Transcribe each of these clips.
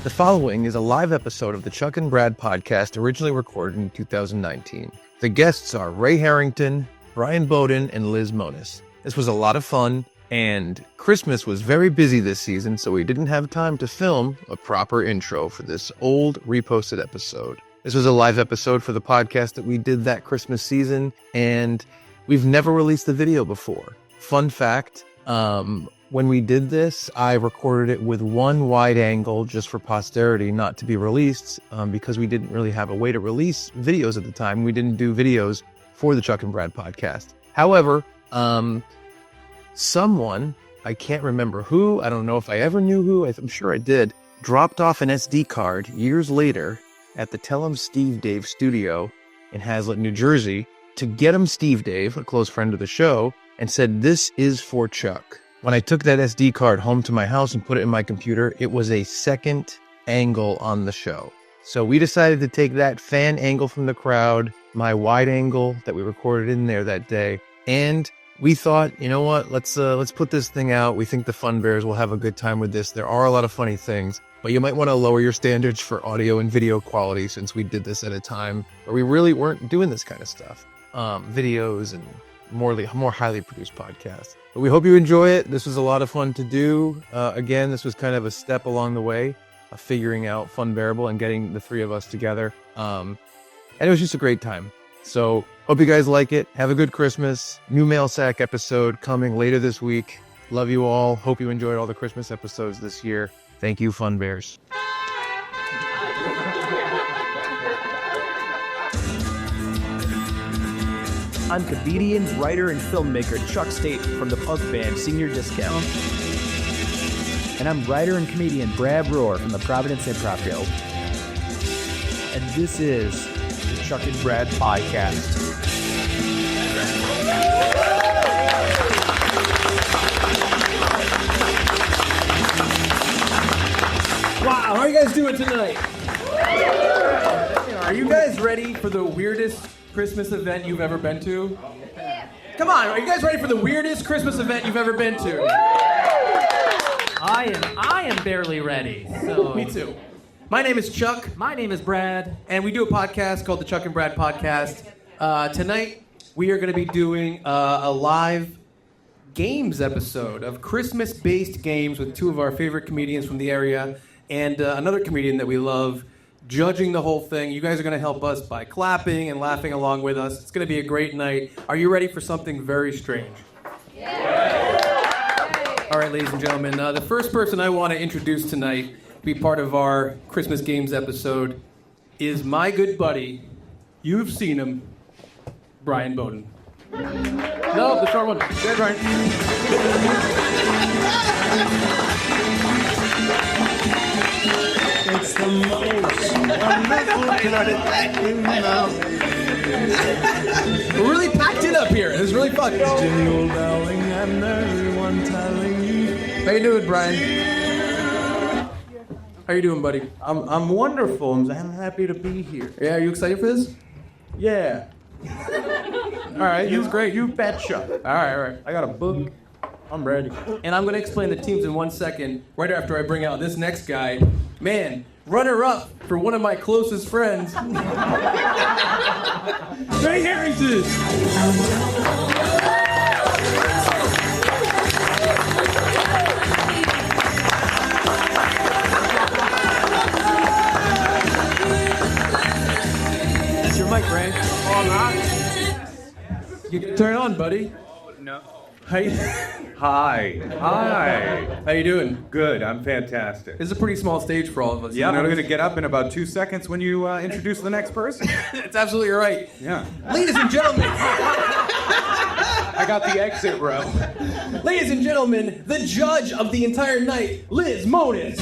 The following is a live episode of the Chuck and Brad podcast, originally recorded in 2019. The guests are Ray Harrington, Brian Beaudoin, and Liz Moniz. This was a lot of fun, and Christmas was very busy this season, so we didn't have time to film a proper intro for this old reposted episode. This was a live episode for the podcast that we did that Christmas season, and we've never released the video before. Fun fact, when we did this, I recorded it with one wide angle just for posterity, not to be released, because we didn't really have a way to release videos at the time. We didn't do videos for the Chuck and Brad podcast. However, someone, I can't remember who, I don't know if I ever knew who, I'm sure I did, dropped off an SD card years later at the Tell 'em Steve Dave studio in Hazlet, New Jersey, to get him Steve Dave, a close friend of the show, and said, "This is for Chuck." When I took that SD card home to my house and put it in my computer, it was a second angle on the show. So we decided to take that fan angle from the crowd, my wide angle that we recorded in there that day, and we thought, you know what, let's put this thing out. We think the Funbears will have a good time with this. There are a lot of funny things, but you might want to lower your standards for audio and video quality since we did this at a time where we really weren't doing this kind of stuff. Videos and more highly produced podcasts. But we hope you enjoy it. This was a lot of fun to do. Again, this was kind of a step along the way of figuring out Funbearable and getting the three of us together. And it was just a great time. So hope you guys like it. Have a good Christmas. New Mail Sack episode coming later this week. Love you all. Hope you enjoyed all the Christmas episodes this year. Thank you, Funbears. I'm comedian, writer, and filmmaker Chuck State from the punk band Senior Discount. And I'm writer and comedian Brad Rohr from the Providence Improv Guild. And this is the Chuck and Brad Podcast. Wow, how are you guys doing tonight? Are you guys ready for the weirdest Christmas event you've ever been to? Come on, are you guys ready for the weirdest Christmas event you've ever been to? I am barely ready. So. Me too. My name is Chuck. My name is Brad. And we do a podcast called the Chuck and Brad Podcast. Tonight, we are going to be doing a live games episode of Christmas-based games with two of our favorite comedians from the area and another comedian that we love, judging the whole thing. You guys are going to help us by clapping and laughing along with us. It's going to be a great night. Are you ready for something very strange? Yeah. All right, ladies and gentlemen, the first person I want to introduce tonight to be part of our Christmas Games episode is my good buddy. You've seen him, Brian Beaudoin. No, the short one. Good, Brian. It's the most wonderful We're really packed in up here. It's really fun. jingle belling and everyone telling you. How you doing, Brian? How you doing, buddy? I'm wonderful. I'm happy to be here. Yeah, are you excited for this? Yeah. All right, that's great. You betcha. All right. I got a book. I'm ready. And I'm going to explain the teams in 1 second, right after I bring out this next guy. Man, runner-up for one of my closest friends, Ray Harrington. That's your mic, Ray. Oh, not. You can turn it on, buddy. No. Hi. Hi. How you doing? Good. I'm fantastic. This is a pretty small stage for all of us. Yeah, You I'm know? going to get up in about 2 seconds when you introduce the next person. It's absolutely right. Yeah. Ladies and gentlemen. I got the exit row. Ladies and gentlemen, the judge of the entire night, Liz Moniz.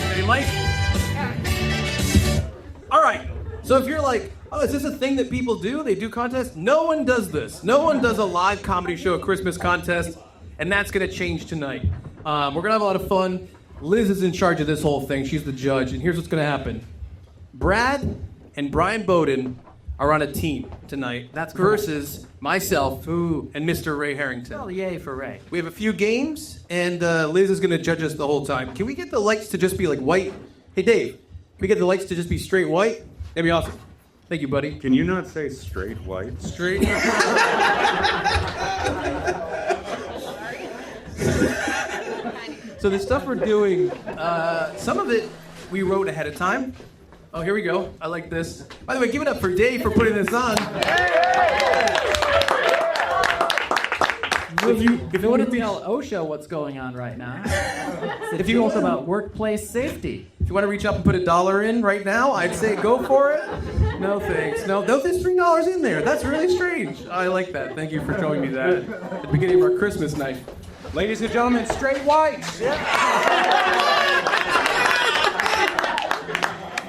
Ready, Mike? All right. So if you're like, oh, is this a thing that people do? They do contests? No one does this. No one does a live comedy show, a Christmas contest, and that's going to change tonight. We're going to have a lot of fun. Liz is in charge of this whole thing. She's the judge, and here's what's going to happen. Brad and Brian Beaudoin are on a team tonight. That's correct. versus myself and Mr. Ray Harrington. Well, yay for Ray. We have a few games, and Liz is going to judge us the whole time. Can we get the lights to just be like white? Hey, Dave, can we get the lights to just be straight white? That'd be awesome. Thank you, buddy. Can you not say straight white? Straight. So the stuff we're doing, some of it we wrote ahead of time. Oh, here we go. I like this. By the way, give it up for Dave for putting this on. If you want to tell OSHA what's going on right now, if you talk about workplace safety. If you want to reach up and put $1 in right now, I'd say go for it. No thanks. No, there's $3 in there. That's really strange. I like that. Thank you for showing me that at the beginning of our Christmas night. Ladies and gentlemen, straight white.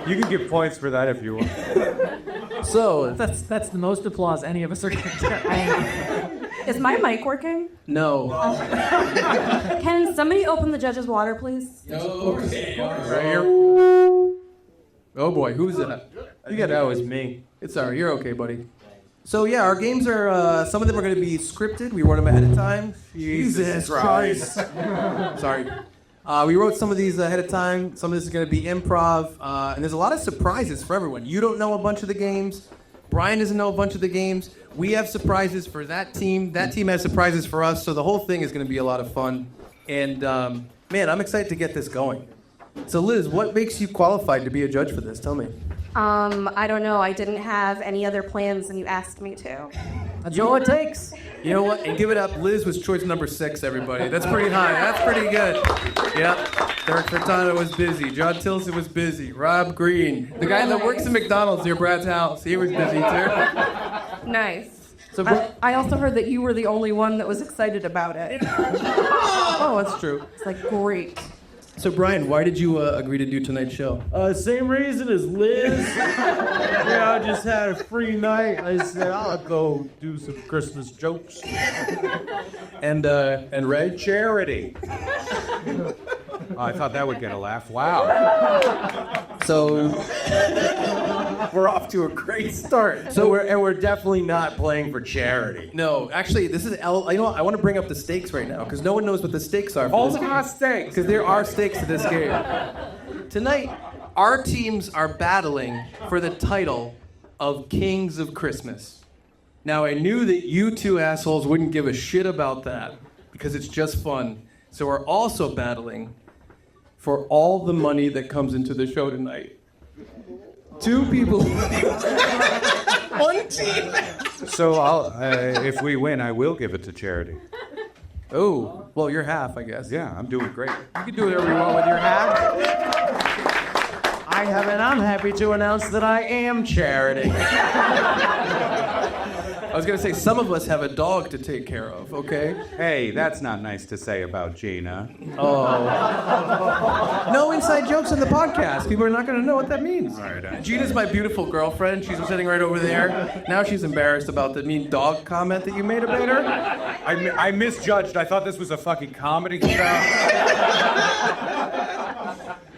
You can give points for that if you want. So that's the most applause any of us are going to get. Is my mic working? No. Can somebody open the judge's water, please? Okay. Right here. Oh boy, who's that? That was me. It's all right. You're okay, buddy. So yeah, our games are, some of them are going to be scripted. We wrote them ahead of time. Jesus Christ. Sorry. We wrote some of these ahead of time. Some of this is going to be improv. And there's a lot of surprises for everyone. You don't know a bunch of the games. Brian doesn't know a bunch of the games. We have surprises for that team. That team has surprises for us. So the whole thing is going to be a lot of fun. And man, I'm excited to get this going. So Liz, what makes you qualified to be a judge for this? Tell me. I don't know. I didn't have any other plans and you asked me to. That's all it takes. You know what? And give it up. Liz was choice number 6, everybody. That's pretty high. That's pretty good. Yep. Derek Furtado was busy. John Tilson was busy. Rob Green. The guy that works at McDonald's near Brad's house. He was busy, too. Nice. So, I also heard that you were the only one that was excited about it. oh, that's true. It's like, great. So, Brian, why did you agree to do tonight's show? Same reason as Liz. I just had a free night. I said, I'll go do some Christmas jokes. And Ray? Charity. I thought that would get a laugh. Wow. So, We're off to a great start. So we're definitely not playing for charity. no, actually, this is, you know what? I want to bring up the stakes right now, because no one knows what the stakes are. Hold on, stakes. Because there are stakes to this game. Tonight, our teams are battling for the title of Kings of Christmas. Now, I knew that you two assholes wouldn't give a shit about that, because it's just fun. So we're also battling for all the money that comes into the show tonight. 2 people. One team. So if we win, I will give it to charity. Oh, well, you're half, I guess. Yeah, I'm doing great. You can do whatever you want with your half. I have, and I'm happy to announce that I am charity. I was going to say, some of us have a dog to take care of, okay? Hey, that's not nice to say about Gina. Oh. No inside jokes on the podcast. People are not going to know what that means. All right, Gina's my beautiful girlfriend. She's sitting right over there. Now she's embarrassed about the mean dog comment that you made about her. I misjudged. I thought this was a fucking comedy show.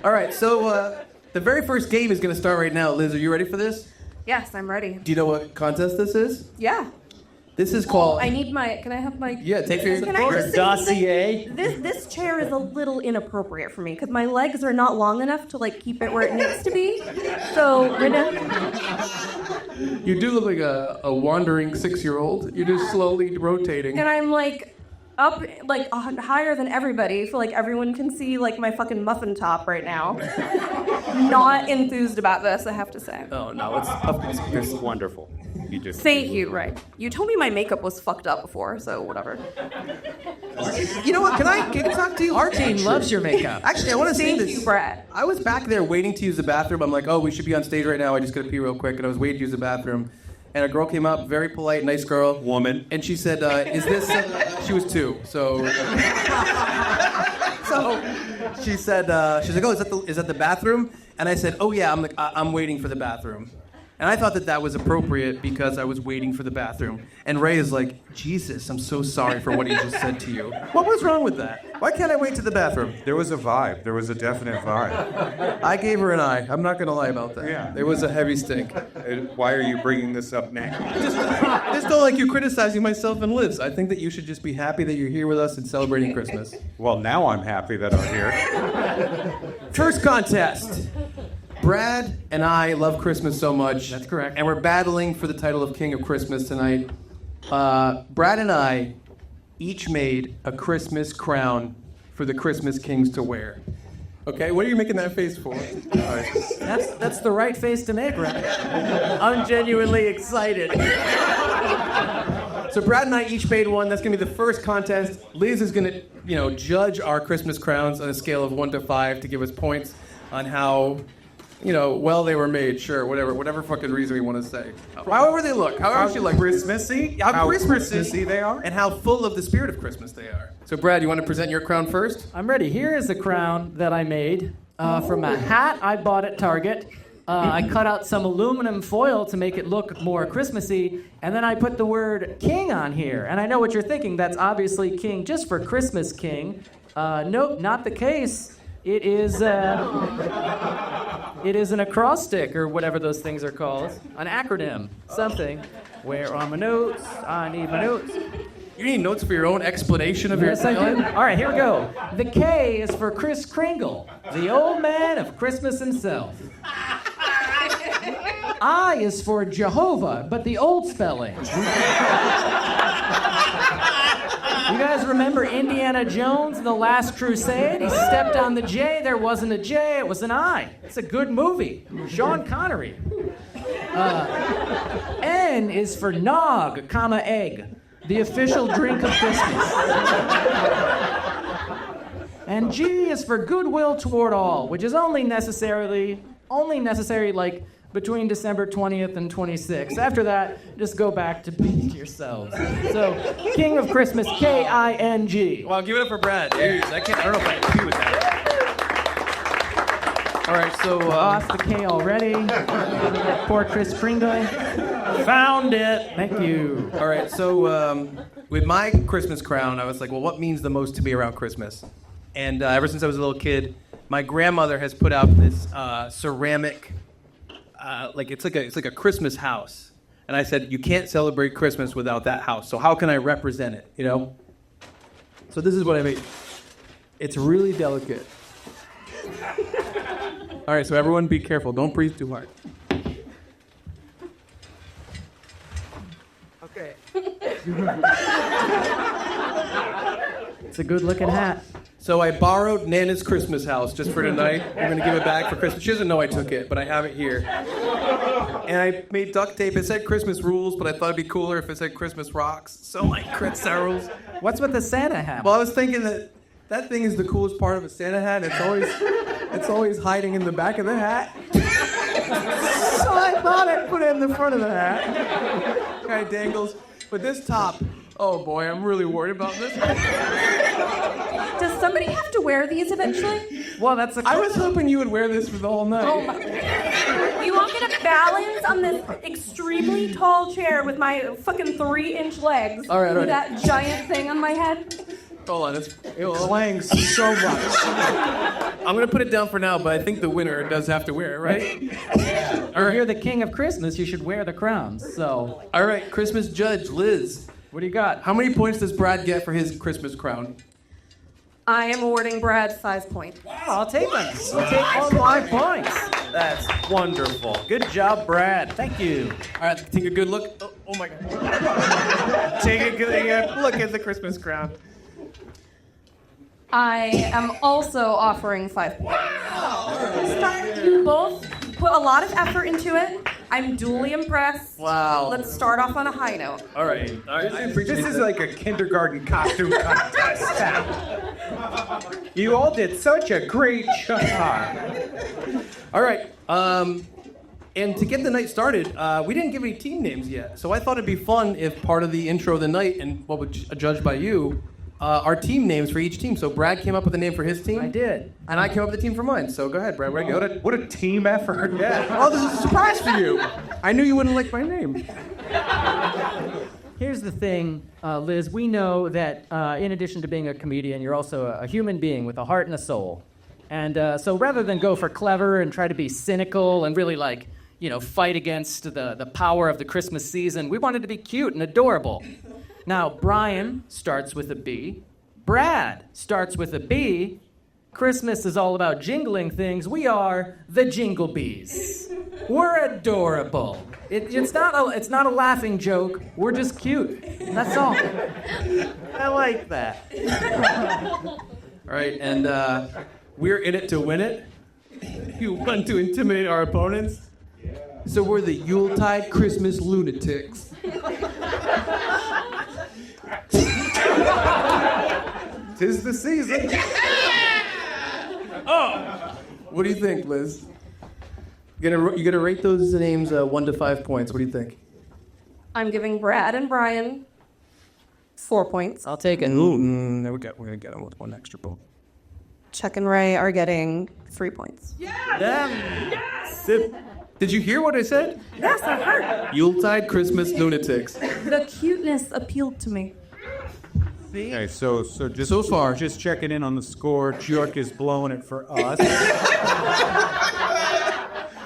All right, so the very first game is going to start right now. Liz, are you ready for this? Yes, I'm ready. Do you know what contest this is? Yeah. This is called... I need my... Can I have my... Yeah, take your Can I just say dossier. something? This chair is a little inappropriate for me because my legs are not long enough to like keep it where it needs to be. So right now, You do look like a wandering 6-year-old. You're just slowly rotating. and I'm like up like higher than everybody. I feel like everyone can see like my fucking muffin top right now. Not enthused about this, I have to say. Oh, no, This is wonderful. You just Thank you, right. You told me my makeup was fucked up before, so whatever. You know what? Can I talk to you? Our team loves your makeup. Actually, I want to say Thank this. you, Brad. I was back there waiting to use the bathroom. I'm like, oh, we should be on stage right now. I just gotta pee real quick. And I was waiting to use the bathroom. And a girl came up, very polite, nice girl. Woman. And she said, is this... She was 2, so... So she's like, oh, is that the bathroom? And I said, oh, yeah, I'm waiting for the bathroom. And I thought that was appropriate because I was waiting for the bathroom. And Ray is like, Jesus, I'm so sorry for what he just said to you. What was wrong with that? Why can't I wait to the bathroom? There was a vibe. There was a definite vibe. I gave her an eye. I'm not going to lie about that. Yeah. There was a heavy stink. Why are you bringing this up now? I just don't like you criticizing myself and Liz. I think that you should just be happy that you're here with us and celebrating Christmas. Well, now I'm happy that I'm here. First contest. Brad and I love Christmas so much. That's correct. And we're battling for the title of King of Christmas tonight. Brad and I each made a Christmas crown for the Christmas kings to wear. Okay, what are you making that face for? That's the right face to make, right? I'm genuinely excited. So Brad and I each made one. That's gonna be the first contest. Liz is gonna, judge our Christmas crowns on a scale of 1 to 5 to give us points on how, well they were made. Sure, whatever fucking reason we want to say. However they look, however she like Christmassy? how Christmassy they are? and how full of the spirit of Christmas they are. So Brad, you want to present your crown first? I'm ready. Here is the crown that I made from a hat I bought at Target. I cut out some aluminum foil to make it look more Christmassy, and then I put the word king on here. And I know what you're thinking. That's obviously king just for Christmas king. Nope, not the case. It is an acrostic, or whatever those things are called. An acronym, something. Where are my notes? I need my notes. You need notes for your own explanation of Yes, I your do. All right, here we go. The K is for Kris Kringle, the old man of Christmas himself. I is for Jehovah, but the old spelling. You guys remember Indiana Jones and the Last Crusade? He stepped on the J, there wasn't a J, it was an I. It's a good movie. Sean Connery. N is for nog, egg, the official drink of Christmas. And G is for goodwill toward all, which is only necessary like between December 20th and 26th. After that, just go back to being to yourselves. So, King of Christmas, K-I-N-G. Well, give it up for Brad. Jeez, I don't know if I agree with that. All right, so Lost the K already. Poor Kris Kringle. Found it. Thank you. all right, so with my Christmas crown, I was like, well, what means the most to me around Christmas? And ever since I was a little kid, my grandmother has put out this ceramic. It's like a Christmas house, and I said you can't celebrate Christmas without that house. So how can I represent it? So this is what I made. It's really delicate. All right, so everyone be careful. Don't breathe too hard. Okay. It's a good-looking hat. So I borrowed Nana's Christmas house just for tonight. I'm going to give it back for Christmas. She doesn't know I took it, but I have it here. And I made duct tape. It said Christmas rules, but I thought it'd be cooler if it said Christmas rocks. So like Christmas rules. What's with the Santa hat? Well, I was thinking that thing is the coolest part of a Santa hat. It's always hiding in the back of the hat. So I thought I'd put it in the front of the hat. Kind of dangles. But this top, oh boy, I'm really worried about this. Does somebody have to wear these eventually? Well, that's I was hoping you would wear this for the whole night. Oh my. You want me to balance on this extremely tall chair with my fucking 3-inch legs? All right. With that giant thing on my head? Hold on, it clangs so much. I'm gonna put it down for now, but I think the winner does have to wear it, right? If you're the king of Christmas, you should wear the crowns. So, All right, Christmas judge, Liz. what do you got? How many points does Brad get for his Christmas crown? I am awarding Brad 5 points. I'll take them. I'll take all 5 points. That's wonderful. Good job, Brad. Thank you. All right, take a good look. Oh my God. Take a good look at the Christmas crown. I am also offering 5 points. You both put a lot of effort into it. I'm duly impressed. Wow. Let's start off on a high note. All right. This is like a kindergarten costume contest. You all did such a great job. All right. And to get the night started, we didn't give any team names yet. So I thought it'd be fun if part of the intro of the night, and what would judged by you, our team names for each team. So Brad came up with a name for his team. I did. And I came up with a team for mine. So go ahead, Brad. Where you go? What a team effort. Yeah. Oh, this is a surprise for you. I knew you wouldn't like my name. Here's the thing, Liz. We know that in addition to being a comedian, you're also a human being with a heart and a soul. And so rather than go for clever and try to be cynical and really fight against the power of the Christmas season, we wanted to be cute and adorable. Now, Brian starts with a B. Brad starts with a B. Christmas is all about jingling things. We are the Jingle Bees. We're adorable. It's not a laughing joke. We're just cute. That's all. I like that. All right, and we're in it to win it. You want to intimidate our opponents? So we're the Yuletide Christmas lunatics. Tis the season. Oh! What do you think, Liz? You gonna rate those names 1 to 5 points. What do you think? I'm giving Brad and Brian 4 points. I'll take it. There we go. We're gonna get them with 1 extra point. Chuck and Ray are getting 3 points. Yes! Did you hear what I said? Yes, I heard. Yuletide Christmas lunatics. The cuteness appealed to me. Okay, so just So far. just checking in on the score. Chuck is blowing it for us.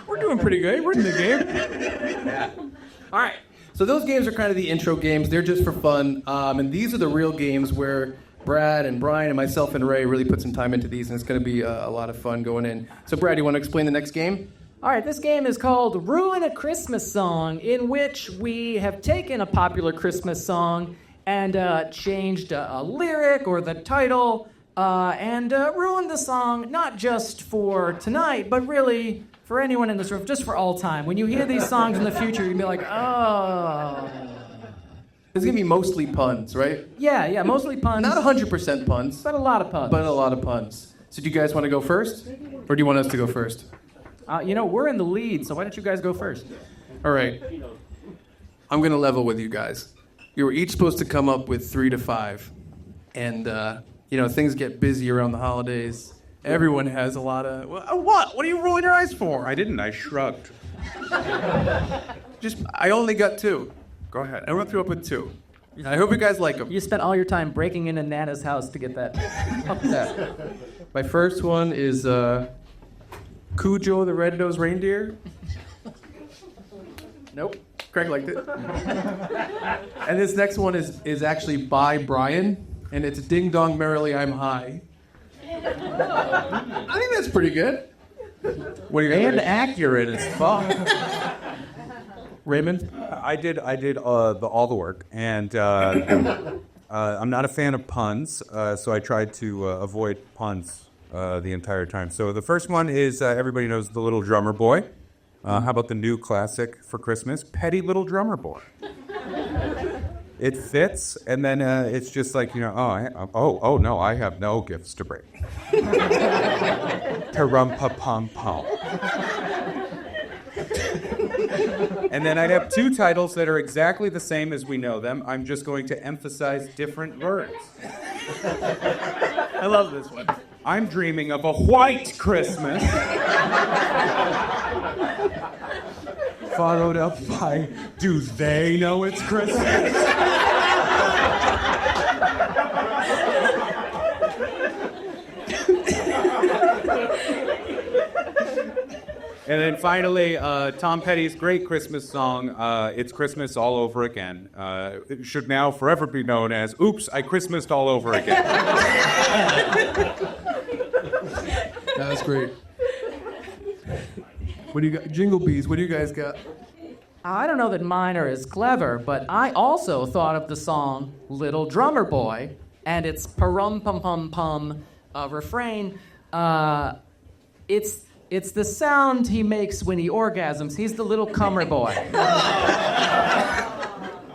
We're doing pretty good. We're in the game. All right. So those games are kind of the intro games. They're just for fun. And these are the real games where Brad and Brian and myself and Ray really put some time into these, and it's going to be a lot of fun going in. So Brad, do you want to explain the next game? All right, this game is called Ruin a Christmas Song, in which we have taken a popular Christmas song and changed a lyric or the title and ruined the song, not just for tonight, but really for anyone in this room, just for all time. When you hear these songs in the future, you'll be like, oh. It's going to be mostly puns, right? Yeah, mostly puns. Not 100% puns, But a lot of puns. but a lot of puns. So do you guys want to go first? Or do you want us to go first? We're in the lead, so why don't you guys go first? All right. I'm going to level with you guys. You were each supposed to come up with 3 to 5. And, things get busy around the holidays. Everyone has a lot of... What? What are you rolling your eyes for? I didn't. I shrugged. I only got 2. Go ahead. I'm going to throw up with 2. I hope you guys like them. You spent all your time breaking into Nana's house to get that up there. My first one is Cujo the Red-Nosed Reindeer. Nope. Craig liked it. And this next one is actually by Brian, and it's Ding Dong Merrily I'm High. I think that's pretty good. What do you And accurate as fuck. Raymond? I did all the work, and I'm not a fan of puns, so I tried to avoid puns the entire time. So the first one is everybody knows the Little Drummer Boy. How about the new classic for Christmas, Petty Little Drummer Boy? It fits, and then it's just like, oh no, I have no gifts to bring. Tum-pa-pum-pum. And then I'd have 2 titles that are exactly the same as we know them. I'm just going to emphasize different words. I love this one. I'm dreaming of a white Christmas. Followed up by, do they know it's Christmas? And then finally, Tom Petty's great Christmas song, It's Christmas All Over Again. It should now forever be known as, Oops, I Christmased All Over Again. That was great. What do you got? Jingle Bees, what do you guys got? I don't know that mine are as clever, but I also thought of the song Little Drummer Boy and its parum-pum-pum-pum refrain. It's the sound he makes when he orgasms. He's the little cummer boy.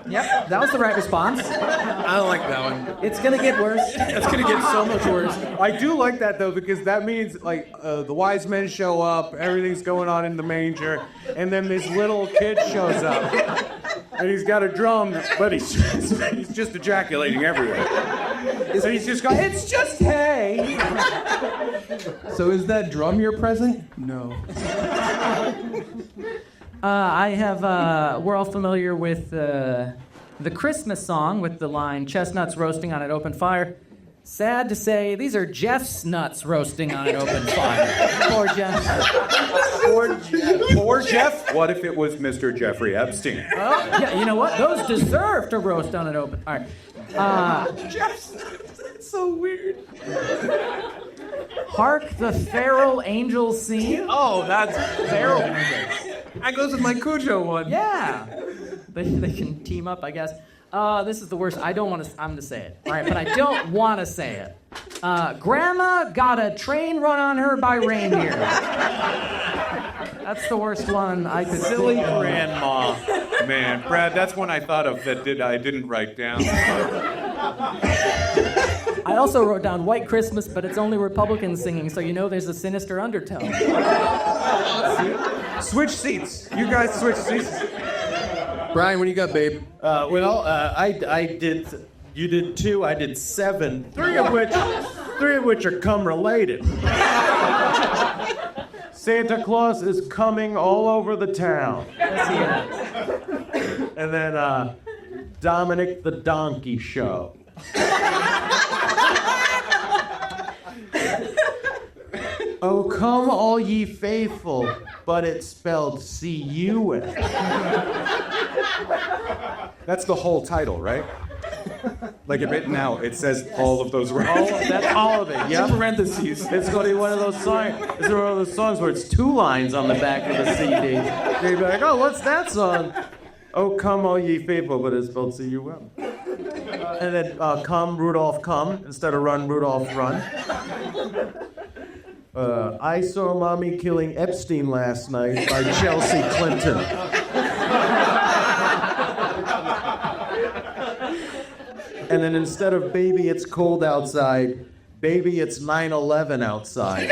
Yep, that was the right response. I don't like that one. It's gonna get worse. It's gonna get so much worse. I do like that, though, because that means, the wise men show up, everything's going on in the manger, and then this little kid shows up. And he's got a drum, but he's just ejaculating everywhere. So he's just going, it's just hay. So is that drum your present? No. We're all familiar with the Christmas song with the line, chestnuts roasting on an open fire. Sad to say, these are Jeff's nuts roasting on an open fire. Poor Jeff. Poor Jeff? What if it was Mr. Jeffrey Epstein? Oh, yeah, you know what? Those deserve to roast on an open... All right. Jeff's that's so weird. Hark the feral angels sing. Oh, that's feral music. That goes with my Cujo one. Yeah. They can team up, I guess. This is the worst. I'm going to say it. All right, but I don't want to say it. Grandma got a train run on her by reindeer. That's the worst one I could Silly think of. grandma. Man, Brad, that's one I thought of that I didn't write down. I also wrote down White Christmas, but it's only Republicans singing, so you know there's a sinister undertone. Switch seats. You guys switch seats. Brian, what do you got, babe? I did. You did 2. I did 7. 3 of which are cum related. Santa Claus is coming all over the town. And then Dominic the Donkey Show. Oh, come all ye faithful, but it's spelled C-U-N. That's the whole title, right? Like now, it says all of those words. That's all of it, yeah. Parentheses. It's going to be one of those songs. It's one of those songs where it's 2 lines on the back of the CD. You'd be like, oh, what's that song? Oh, come all ye faithful, but it's spelled C-U-M. And then come, Rudolph, come, instead of run, Rudolph, run. I saw Mommy killing Epstein last night by Chelsea Clinton. And then instead of baby, it's cold outside, baby, it's 9/11 outside.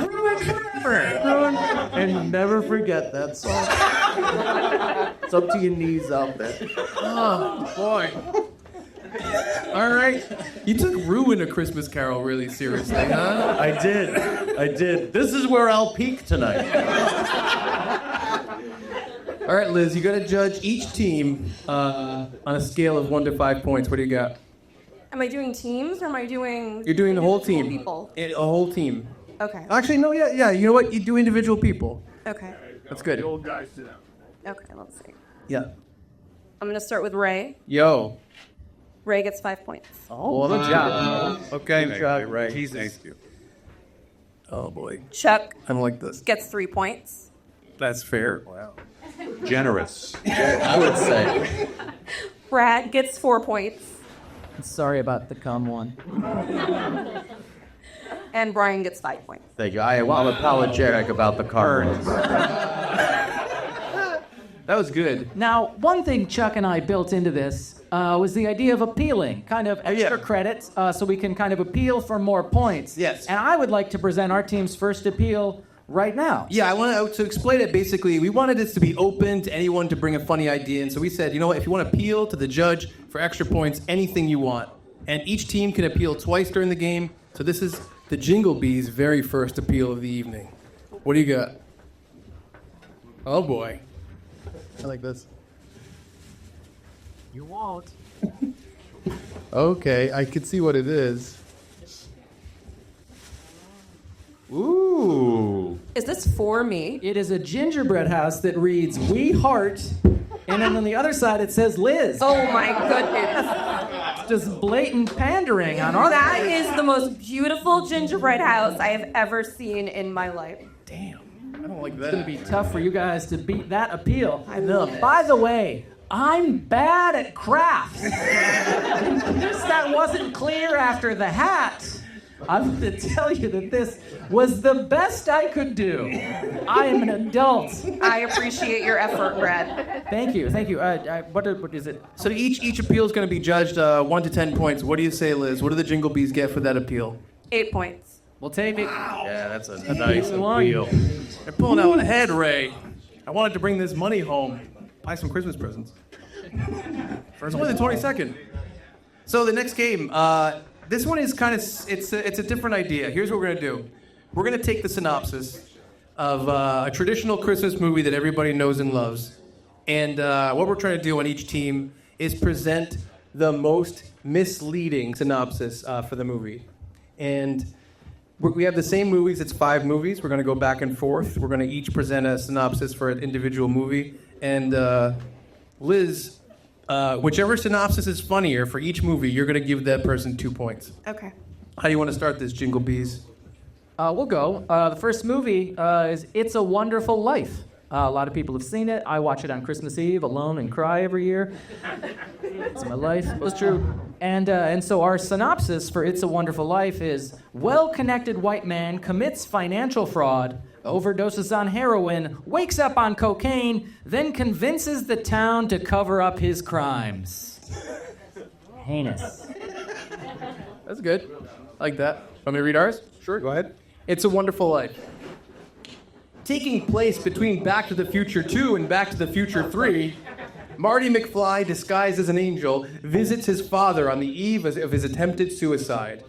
Ruined forever. Ruined. And never forget that song. It's up to your knees out there. Oh, boy. All right. You took Ruin a Christmas Carol really seriously, huh? I did. This is where I'll peak tonight. All right, Liz, you got to judge each team on a scale of 1 to 5 points. What do you got? Am I doing teams or am I doing... You're doing the whole team. People? A whole team. Okay. Actually, no, yeah. You know what? You do individual people. Okay. That's good. Old guys sit down. Okay, let's see. Yeah. I'm going to start with Ray. Yo. Ray gets 5 points. Oh, well, good job. Okay, Right. Thank you. Oh, boy. Chuck I don't like this. gets 3 points. That's fair. Wow. Generous. I would say. Brad gets 4 points. Sorry about the cum one. And Brian gets 5 points. Thank you. I'm apologetic about the cards. That was good. Now, one thing Chuck and I built into this was the idea of appealing, kind of extra credits, so we can kind of appeal for more points. Yes. And I would like to present our team's first appeal right now. Yeah, I want to explain it. Basically, we wanted this to be open to anyone to bring a funny idea, and so we said, you know what, if you want to appeal to the judge for extra points, anything you want. And each team can appeal twice during the game, so this is the Jingle Bees' very first appeal of the evening. What do you got? Oh, boy. I like this. You won't. Okay, I can see what it is. Ooh. Is this for me? It is a gingerbread house that reads, "We Heart," and then on the other side it says Liz. Oh my goodness. Just blatant pandering on our That is the most beautiful gingerbread house I have ever seen in my life. Damn, I don't like that. It's going to be tough for you guys to beat that appeal. I know. By the way, I'm bad at crafts. In case that wasn't clear after the hat, I'm going to tell you that this was the best I could do. I am an adult. I appreciate your effort, Brad. Thank you. What is it? So each appeal is going to be judged 1 to 10 points. What do you say, Liz? What do the Jingle Bees get for that appeal? 8 points. We'll take it. Yeah, that's a nice One. appeal. They're pulling out ahead, Ray. I wanted to bring this money home, buy some Christmas presents. It's only the 22nd. So the next game, this one is kind of, it's a different idea. Here's what we're going to do. We're going to take the synopsis of a traditional Christmas movie that everybody knows and loves. And what we're trying to do on each team is present the most misleading synopsis for the movie. And we have the same movies. It's 5 movies. We're going to go back and forth. We're going to each present a synopsis for an individual movie. And Liz, whichever synopsis is funnier for each movie, you're going to give that person 2 points. Okay. How do you want to start this, Jingle Bees? We'll go. The first movie is It's a Wonderful Life. A lot of people have seen it. I watch it on Christmas Eve alone and cry every year. It's my life. It's true. And so our synopsis for It's a Wonderful Life is: well-connected white man commits financial fraud, overdoses on heroin, wakes up on cocaine, then convinces the town to cover up his crimes. Heinous. That's good. I like that. Want me to read ours? Sure, go ahead. It's a Wonderful Life. Taking place between Back to the Future 2 and Back to the Future 3, Marty McFly, disguised as an angel, visits his father on the eve of his attempted suicide.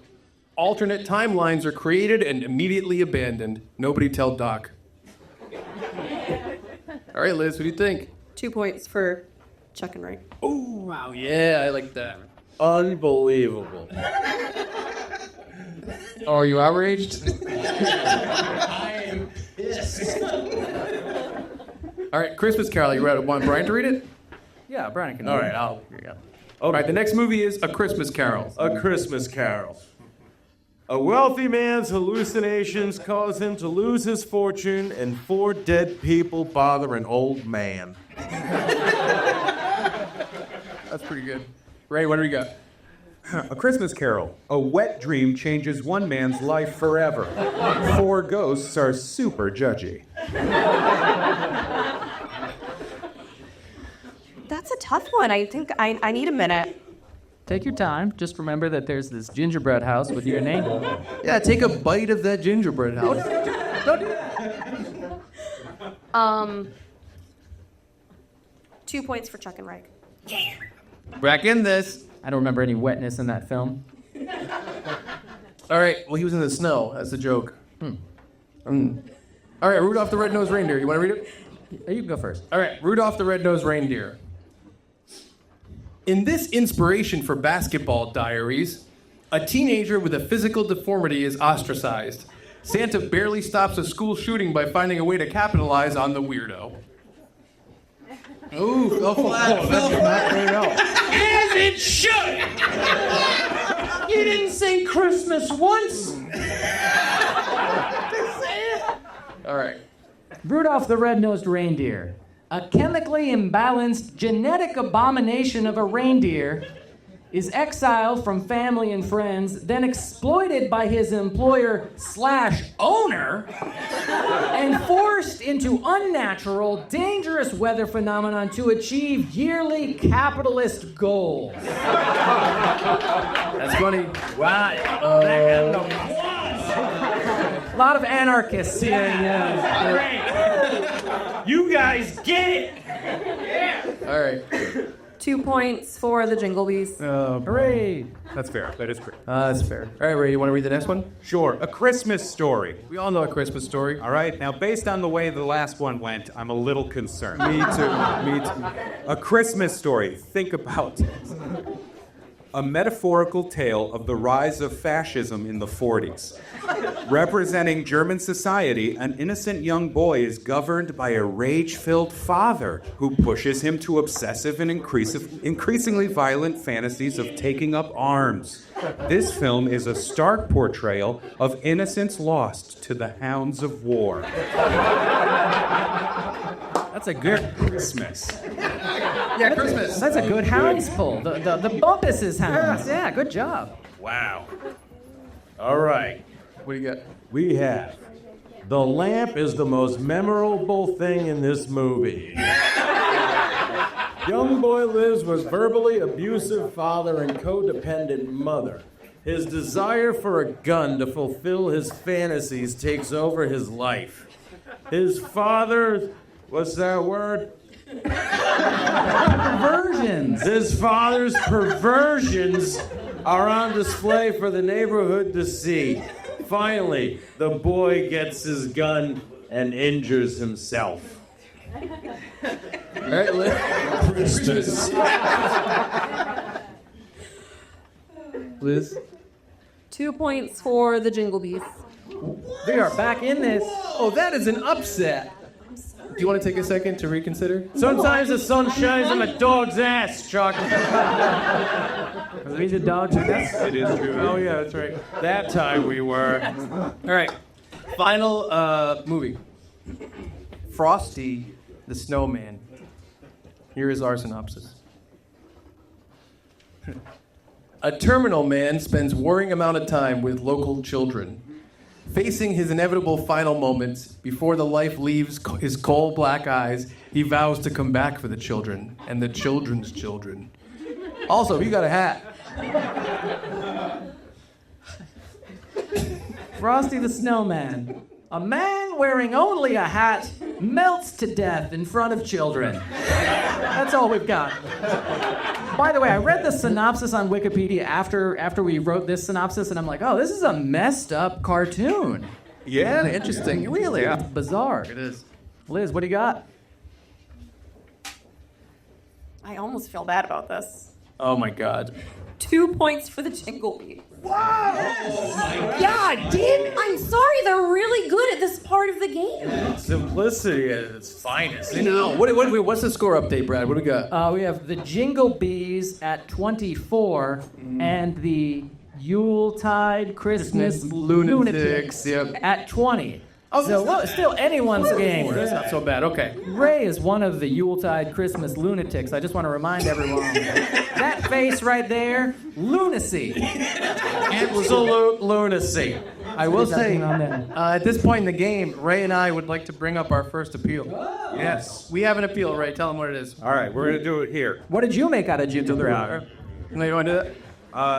Alternate timelines are created and immediately abandoned. Nobody tell Doc. All right, Liz, what do you think? 2 points for Chuck and Ray. Oh, wow, yeah, I like that. Unbelievable. Oh, are you outraged? I am pissed. All right, Christmas Carol, you ready? Want Brian to read it? Yeah, Brian can. All right, here you go. All right, the next movie is A Christmas Carol. A Christmas Carol. A wealthy man's hallucinations cause him to lose his fortune, and 4 dead people bother an old man. That's pretty good. Ray, what do we got? A Christmas Carol. A wet dream changes one man's life forever. 4 ghosts are super judgy. That's a tough one. I think I need a minute. Take your time. Just remember that there's this gingerbread house with your name. Yeah, take a bite of that gingerbread house. Don't do that. 2 points for Chuck and Ray. Back in this. I don't remember any wetness in that film. All right, well, he was in the snow. That's the joke. All right, Rudolph the Red-Nosed Reindeer. You want to read it? You can go first. All right, Rudolph the Red-Nosed Reindeer. In this inspiration for basketball diaries, a teenager with a physical deformity is ostracized. Santa barely stops a school shooting by finding a way to capitalize on the weirdo. Ooh, fell flat. As it should! You didn't say Christmas once! All right. Rudolph the Red-Nosed Reindeer. A chemically imbalanced genetic abomination of a reindeer is exiled from family and friends, then exploited by his employer/owner, and forced into unnatural, dangerous weather phenomenon to achieve yearly capitalist goals. That's funny. Wow. A lot of anarchists here. Yeah. You guys get it! All right. 2 points for the Jingle Bees. Hooray! That's fair. That is correct. That's fair. All right, Ray, you want to read the next one? Sure. A Christmas Story. We all know A Christmas Story. All right. Now, based on the way the last one went, I'm a little concerned. Me too. Me too. A Christmas Story. Think about it. A metaphorical tale of the rise of fascism in the 40s. Representing German society, an innocent young boy is governed by a rage-filled father who pushes him to obsessive and increasingly violent fantasies of taking up arms. This film is a stark portrayal of innocence lost to the hounds of war. That's a good Christmas. Yeah, Christmas. That's a good hounds pull. The Bumpus is hounds. Yeah, good job. Wow. All right. What do you got? We have the lamp is the most memorable thing in this movie. Young boy Liz was verbally abusive father and codependent mother. His desire for a gun to fulfill his fantasies takes over his life. His father What's that word? Perversions. His father's perversions are on display for the neighborhood to see. Finally, the boy gets his gun and injures himself. All right, Liz. Christmas. Liz. 2 points for the Jingle Bees. We are back in this. Oh, that is an upset. Do you want to take a second to reconsider? Sometimes the sun shines on a dog's ass, Chuck. Are these the dogs? It is true. Oh, yeah, that's right. That time we were. All right. Final movie. Frosty the Snowman. Here is our synopsis. A terminal man spends worrying amount of time with local children. Facing his inevitable final moments, before the life leaves his coal black eyes, he vows to come back for the children and the children's children. Also, he got a hat. Frosty the Snowman. A man wearing only a hat melts to death in front of children. That's all we've got. By the way, I read the synopsis on Wikipedia after we wrote this synopsis, and I'm like, oh, this is a messed up cartoon. Yeah, interesting. Really? It's bizarre. It is. Liz, what do you got? I almost feel bad about this. Oh my God. 2 points for the Jingle Bees. God, damn! I'm sorry, they're really good at this part of the game. Simplicity at its finest. I know. What's the score update, Brad? What do we got? We have the Jingle Bees at 24 and the Yuletide Christmas Lunatics Yep. at 20. So still anyone's game. That's not so bad. Okay. Ray is one of the Yuletide Christmas Lunatics. I just want to remind everyone. That face right there, lunacy. Absolute lunacy. I will say, on that. at this point in the game, Ray and I would like to bring up our first appeal. Yes. We have an appeal, Ray. Tell them what it is. All right, we're gonna do it here. What did you make out of Jingle Bees? No, you want to do that?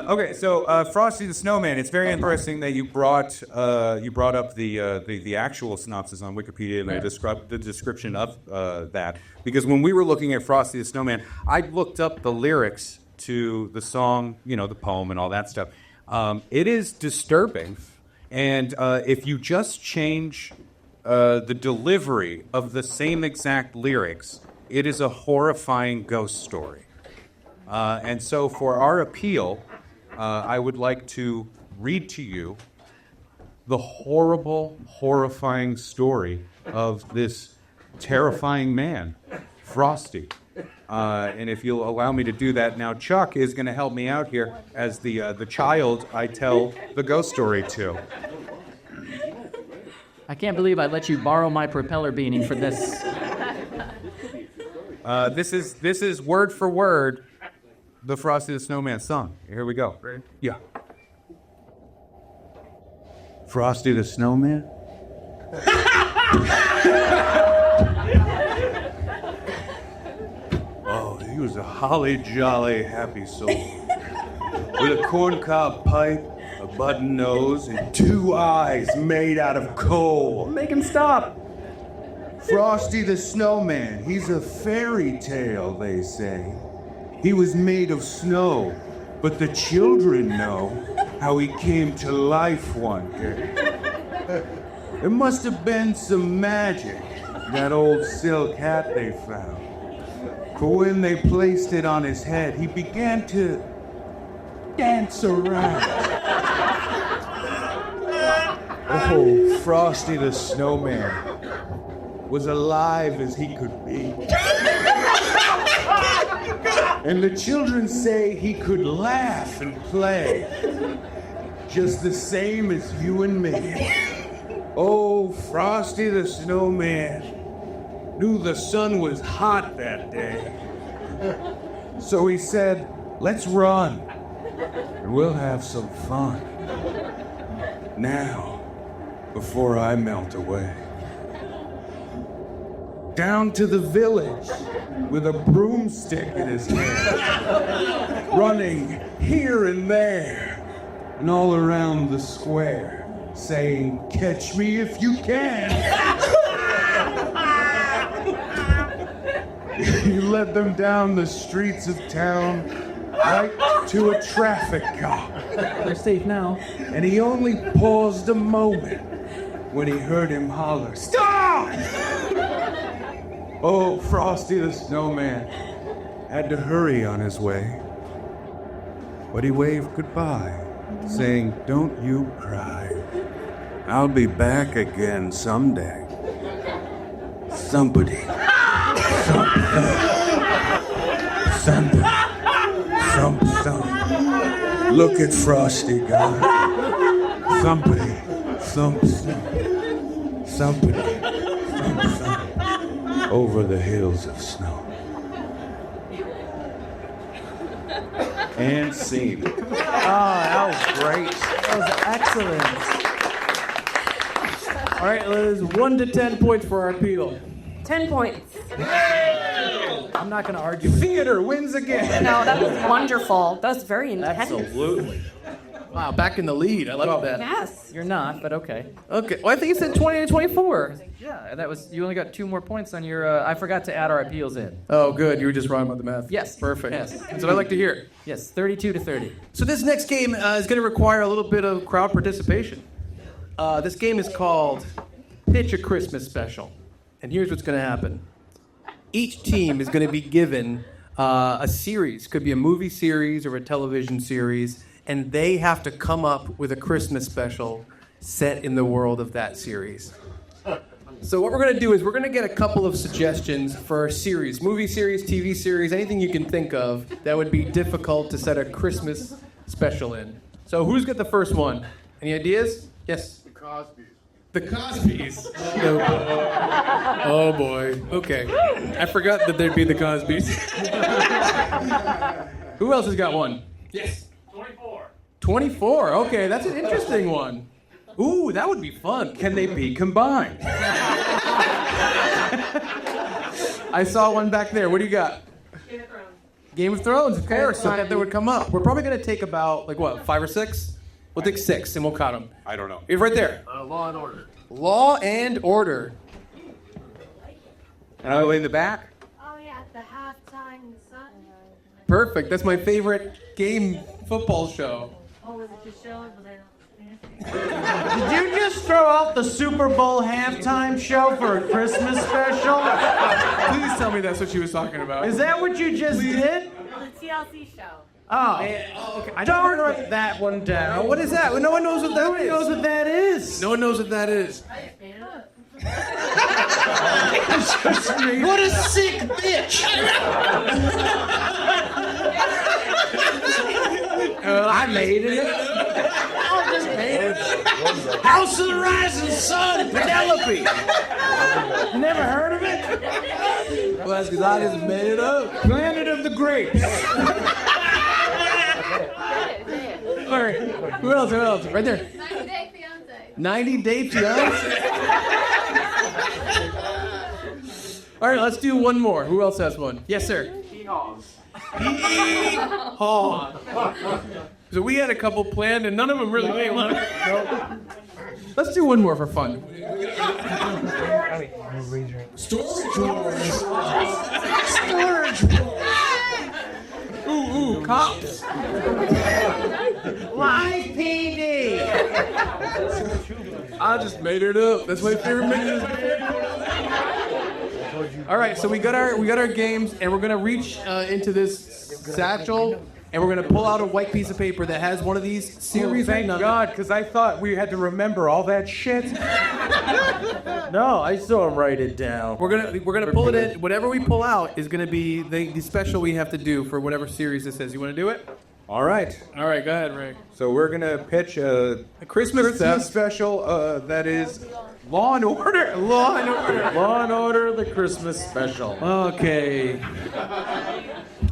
Okay, so Frosty the Snowman. It's very interesting that you brought up the actual synopsis on Wikipedia and the description of that, because when we were looking at Frosty the Snowman, I looked up the lyrics to the song, the poem and all that stuff. It is disturbing, and if you just change the delivery of the same exact lyrics, it is a horrifying ghost story. And so for our appeal, I would like to read to you the horrible, horrifying story of this terrifying man, Frosty. And if you'll allow me to do that now, Chuck is going to help me out here as the child I tell the ghost story to. I can't believe I let you borrow my propeller beanie for this. This is word for word the Frosty the Snowman song. Here we go. Ready? Yeah. Frosty the Snowman? Oh, he was a holly jolly happy soul. With a corncob pipe, a button nose, and 2 eyes made out of coal. Make him stop. Frosty the Snowman, he's a fairy tale, they say. He was made of snow, but the children know how he came to life one day. There must have been some magic in that old silk hat they found. For when they placed it on his head, he began to dance around. Oh, Frosty the Snowman was alive as he could be. And the children say he could laugh and play, just the same as you and me. Oh, Frosty the Snowman knew the sun was hot that day. So he said, let's run, and we'll have some fun. Now, before I melt away. Down to the village with a broomstick in his hand, running here and there and all around the square, saying, catch me if you can. He led them down the streets of town, right to a traffic cop. They're safe now. And he only paused a moment when he heard him holler, "Stop!" Oh, Frosty the Snowman had to hurry on his way. But he waved goodbye, saying, "Don't you cry. I'll be back again someday. Somebody. Somebody. Look at Frosty, God. Somebody. Somebody. Over the hills of snow. And scene. Oh, that was great. That was excellent. All right, Liz, 1 to 10 points for our appeal. 10 points. I'm not going to argue with Theater wins again. No, that was wonderful. That was very intense. Absolutely. Wow, back in the lead. I love that. Yes. You're not, but okay. Okay. Well, I think you said 20 to 24. Yeah, that was. You only got 2 more points on your. I forgot to add our appeals in. Oh, good. You were just wrong about the math. Yes. Perfect. Yes. That's what I like to hear. Yes, 32 to 30. So this next game is going to require a little bit of crowd participation. This game is called Pitch a Christmas Special. And here's what's going to happen. Each team is going to be given a series. Could be a movie series or a television series. And they have to come up with a Christmas special set in the world of that series. So what we're going to do is we're going to get a couple of suggestions for a series. Movie series, TV series, anything you can think of that would be difficult to set a Christmas special in. So who's got the first one? Any ideas? Yes? The Cosbys. The Cosbys. Oh boy. Okay. I forgot that there'd be the Cosbys. Who else has got one? Yes. 24. Okay, that's an interesting one. Ooh, that would be fun. Can they be combined? I saw one back there. What do you got? Game of Thrones, of course. So that would come up. We're probably going to take about, 5 or 6? We'll take 6 and we'll count them. I don't know. It's right there. Law and Order. Law and Order. Oh, in the back? Oh yeah, the halftime sun. Perfect. That's my favorite game football show. Oh, was it the show? Was I Did you just throw out the Super Bowl halftime show for a Christmas special? Please tell me that's what she was talking about. Is that what you just did? the TLC show? Oh, Okay. I don't write that one down. What is that? No one knows what that Nobody is. knows what that is. No one knows what that is. What a sick bitch! I made it. House of the Rising Sun, Penelope. Never heard of it? Well, that's because I just made it up. Planet of the Grapes. All right. Who else? Right there. 90 Day Fiance. 90 Day Fiance. All right, let's do one more. Who else has one? Yes, sir. Hee-haw. So we had a couple planned, and none of them really came out. Let's do one more for fun. Storage wars. Ooh, cops. Live PD. I just made it up. That's my favorite mix. All right, so we got our games, and we're gonna reach into this satchel, and we're gonna pull out a white piece of paper that has one of these series. Thank God, because I thought we had to remember all that shit. No, I saw him write it down. We're gonna pull it in. Whatever we pull out is gonna be the special we have to do for whatever series this is. You want to do it? All right. All right, go ahead, Ray. So we're going to pitch a Christmas special that is Law and Order. Law and Order. Law and Order, the Christmas special. Okay.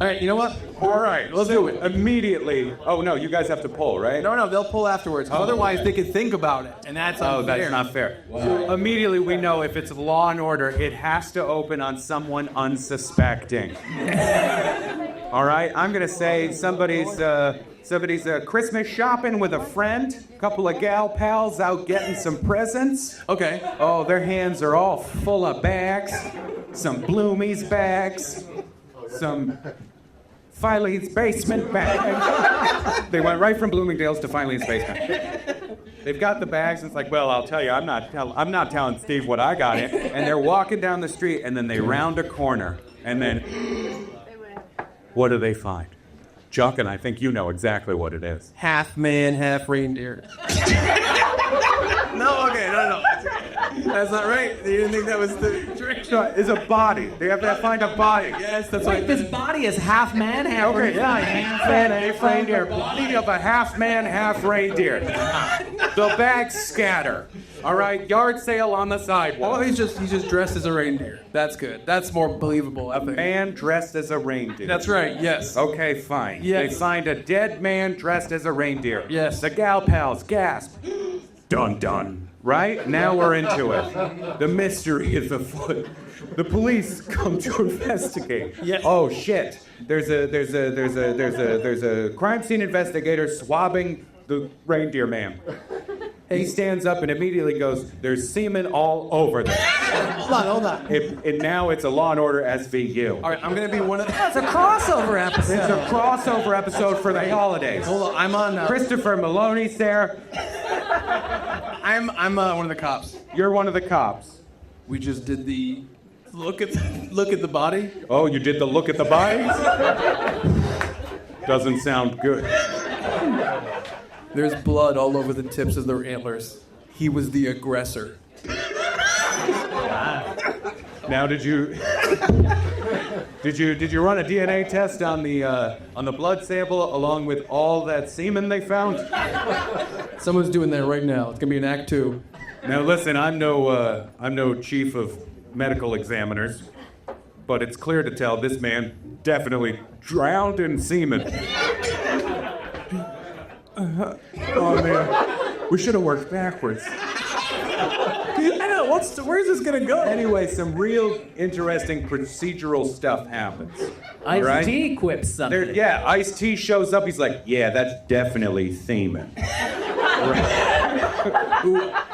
All right, you know what? All right. Let's do it. Immediately. Oh, no, you guys have to pull, right? No, they'll pull afterwards. Otherwise, they could think about it, and that's unfair. Oh, that's not fair. So immediately we know if it's Law and Order, it has to open on someone unsuspecting. All right, I'm gonna say somebody's Christmas shopping with a friend. Couple of gal pals out getting some presents. Okay. Oh, their hands are all full of bags. Some Bloomies bags. Some Filene's basement bags. They went right from Bloomingdale's to Filene's basement. They've got the bags, and it's like, well, I'll tell you, I'm not telling Steve what I got in. And they're walking down the street, and then they round a corner, and then what do they find? Chuck, and I think you know exactly what it is. Half man, half reindeer. No, okay, no. That's not right. You didn't think that was the trick? No, it's a body. They have to find a body. Yes, that's Wait, right. this body is half man, half Okay, reindeer. half man, half reindeer. Body of a half man, half reindeer. The bags scatter. All right, yard sale on the sidewalk. Oh, he's just dressed as a reindeer. That's good. That's more believable, I think. Man dressed as a reindeer. That's right, yes. Okay, fine. Yes. They find a dead man dressed as a reindeer. Yes. The gal pals gasp. Dun dun. Right? Now we're into it. The mystery is afoot. The police come to investigate. Yeah. Oh shit. There's a crime scene investigator swabbing the reindeer man. He stands up and immediately goes, there's semen all over them. Hold on. And now it's a Law and Order SVU. All right, I'm going to be one of the... It's a crossover episode. It's a crossover episode for the holidays. Hold on, I'm on... Christopher Maloney's there. I'm one of the cops. You're one of the cops. We just did the... Look at the body. Oh, you did the look at the bodies? Doesn't sound good. There's blood all over the tips of their antlers. He was the aggressor. Now, did you run a DNA test on the blood sample along with all that semen they found? Someone's doing that right now. It's gonna be an Act 2. Now, listen, I'm no chief of medical examiners, but it's clear to tell this man definitely drowned in semen. Oh man, we should have worked backwards. I know. Where's this gonna go? Anyway, some real interesting procedural stuff happens. Ice-T quips something. Ice-T shows up. He's like, yeah, that's definitely semen.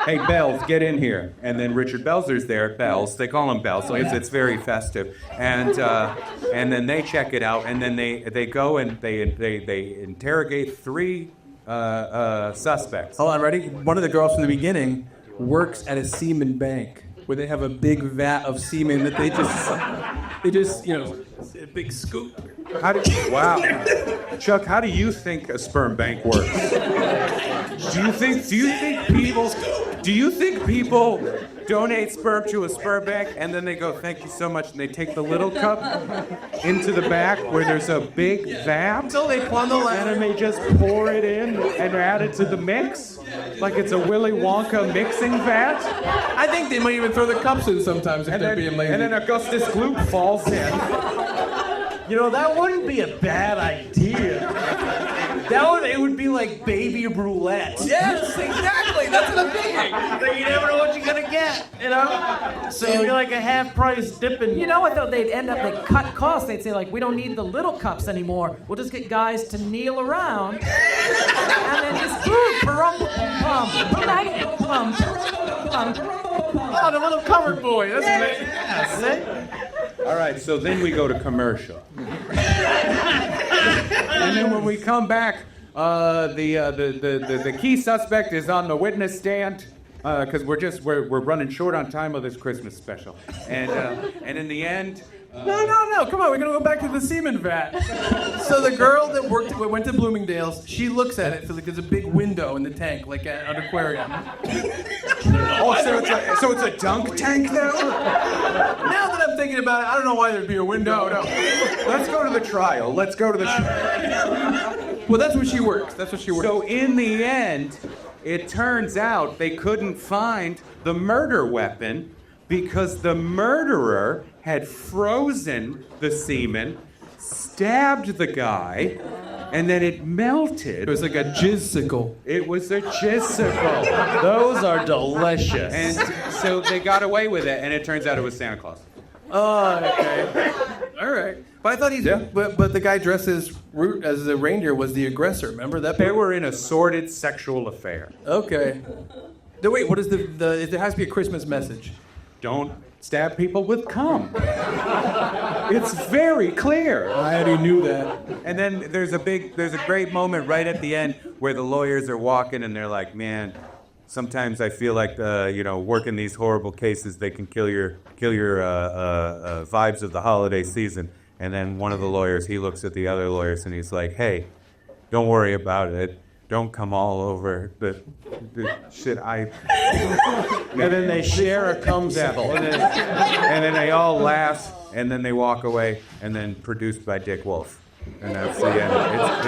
Hey, Bells, get in here. And then Richard Belzer's there. Bells, they call him Bells. So it's very festive. And then they check it out. And then they go and they interrogate three suspects. Hold on, ready? One of the girls from the beginning works at a semen bank where they have a big vat of semen that they just a big scoop. Wow. Chuck, how do you think a sperm bank works? Do you think people donate sperm to a sperm bank and then they go, thank you so much, and they take the little cup into the back where there's a big vat? So they plumb the ladder. And then they just pour it in and add it to the mix? Like it's a Willy Wonka mixing vat? I think they might even throw the cups in sometimes if they're being lazy. And then Augustus Gloop falls in. You know, that wouldn't be a bad idea. It would be like baby roulette. Yes, exactly. That's what I'm thinking. Like you never know what you're gonna get, you know? So it'd be like a half-price dipping. You know what, though? They'd cut costs. They'd say, like, we don't need the little cups anymore. We'll just get guys to kneel around and then just Oh, the little covered boy. That's amazing. All right, so then we go to commercial. And then when we come back, the key suspect is on the witness stand because we're running short on time of this Christmas special. And in the end. No, come on, we're gonna go back to the semen vat. So the girl that went to Bloomingdale's, she looks at it, like there's a big window in the tank, like an aquarium. Oh, so it's a dunk tank now? Now that I'm thinking about it, I don't know why there'd be a window. No. Let's go to the trial. Well, that's where she works. So in the end, it turns out they couldn't find the murder weapon because the murderer had frozen the semen, stabbed the guy, and then it melted. It was like a jizzsicle. It was a jizzsicle. Those are delicious. And so they got away with it, and it turns out it was Santa Claus. Oh, okay. All right. But I thought but the guy dressed as the reindeer was the aggressor. Remember that? They were in a sordid sexual affair. Okay. Wait, what is there has to be a Christmas message. Don't stab people with cum. It's very clear. I already knew that. And then there's a great moment right at the end where the lawyers are walking and they're like, man, sometimes I feel like, working these horrible cases, they can kill your vibes of the holiday season. And then one of the lawyers, he looks at the other lawyers and he's like, hey, don't worry about it. Don't come all over the shit I... And then they share a cum sample. And then they all laugh, and then they walk away, and then produced by Dick Wolf. And that's the end.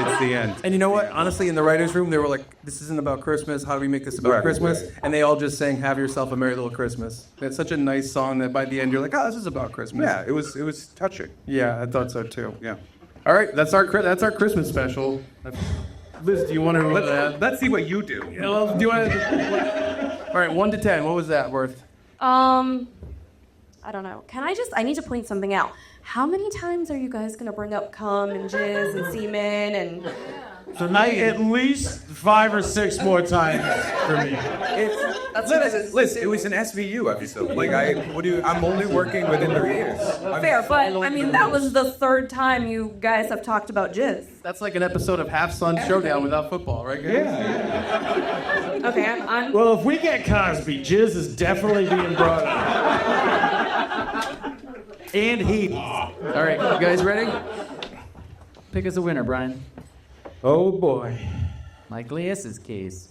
It's the end. And you know what? Honestly, in the writer's room, they were like, this isn't about Christmas. How do we make this about Christmas? And they all just sang, Have Yourself a Merry Little Christmas. It's such a nice song that by the end, you're like, oh, this is about Christmas. Yeah, it was touching. Yeah, I thought so, too. Yeah. All right, that's our Christmas special. Liz, do you want to... Let's see what you do. Yeah, well, do you want to... All right, 1 to 10. What was that worth? I don't know. I need to point something out. How many times are you guys going to bring up cum and jizz and semen and... Tonight, at least 5 or 6 more times for me. Liz, it was an SVU episode. Like, I'm only working within the rules. Fair, but, I mean, that was the 3rd time you guys have talked about jizz. That's like an episode of Half Sun Showdown without football, right, guys? Yeah. Okay, I'm... Well, if we get Cosby, jizz is definitely being brought up. And Heath. All right, you guys ready? Pick us a winner, Brian. Oh, boy. Like Leas's case.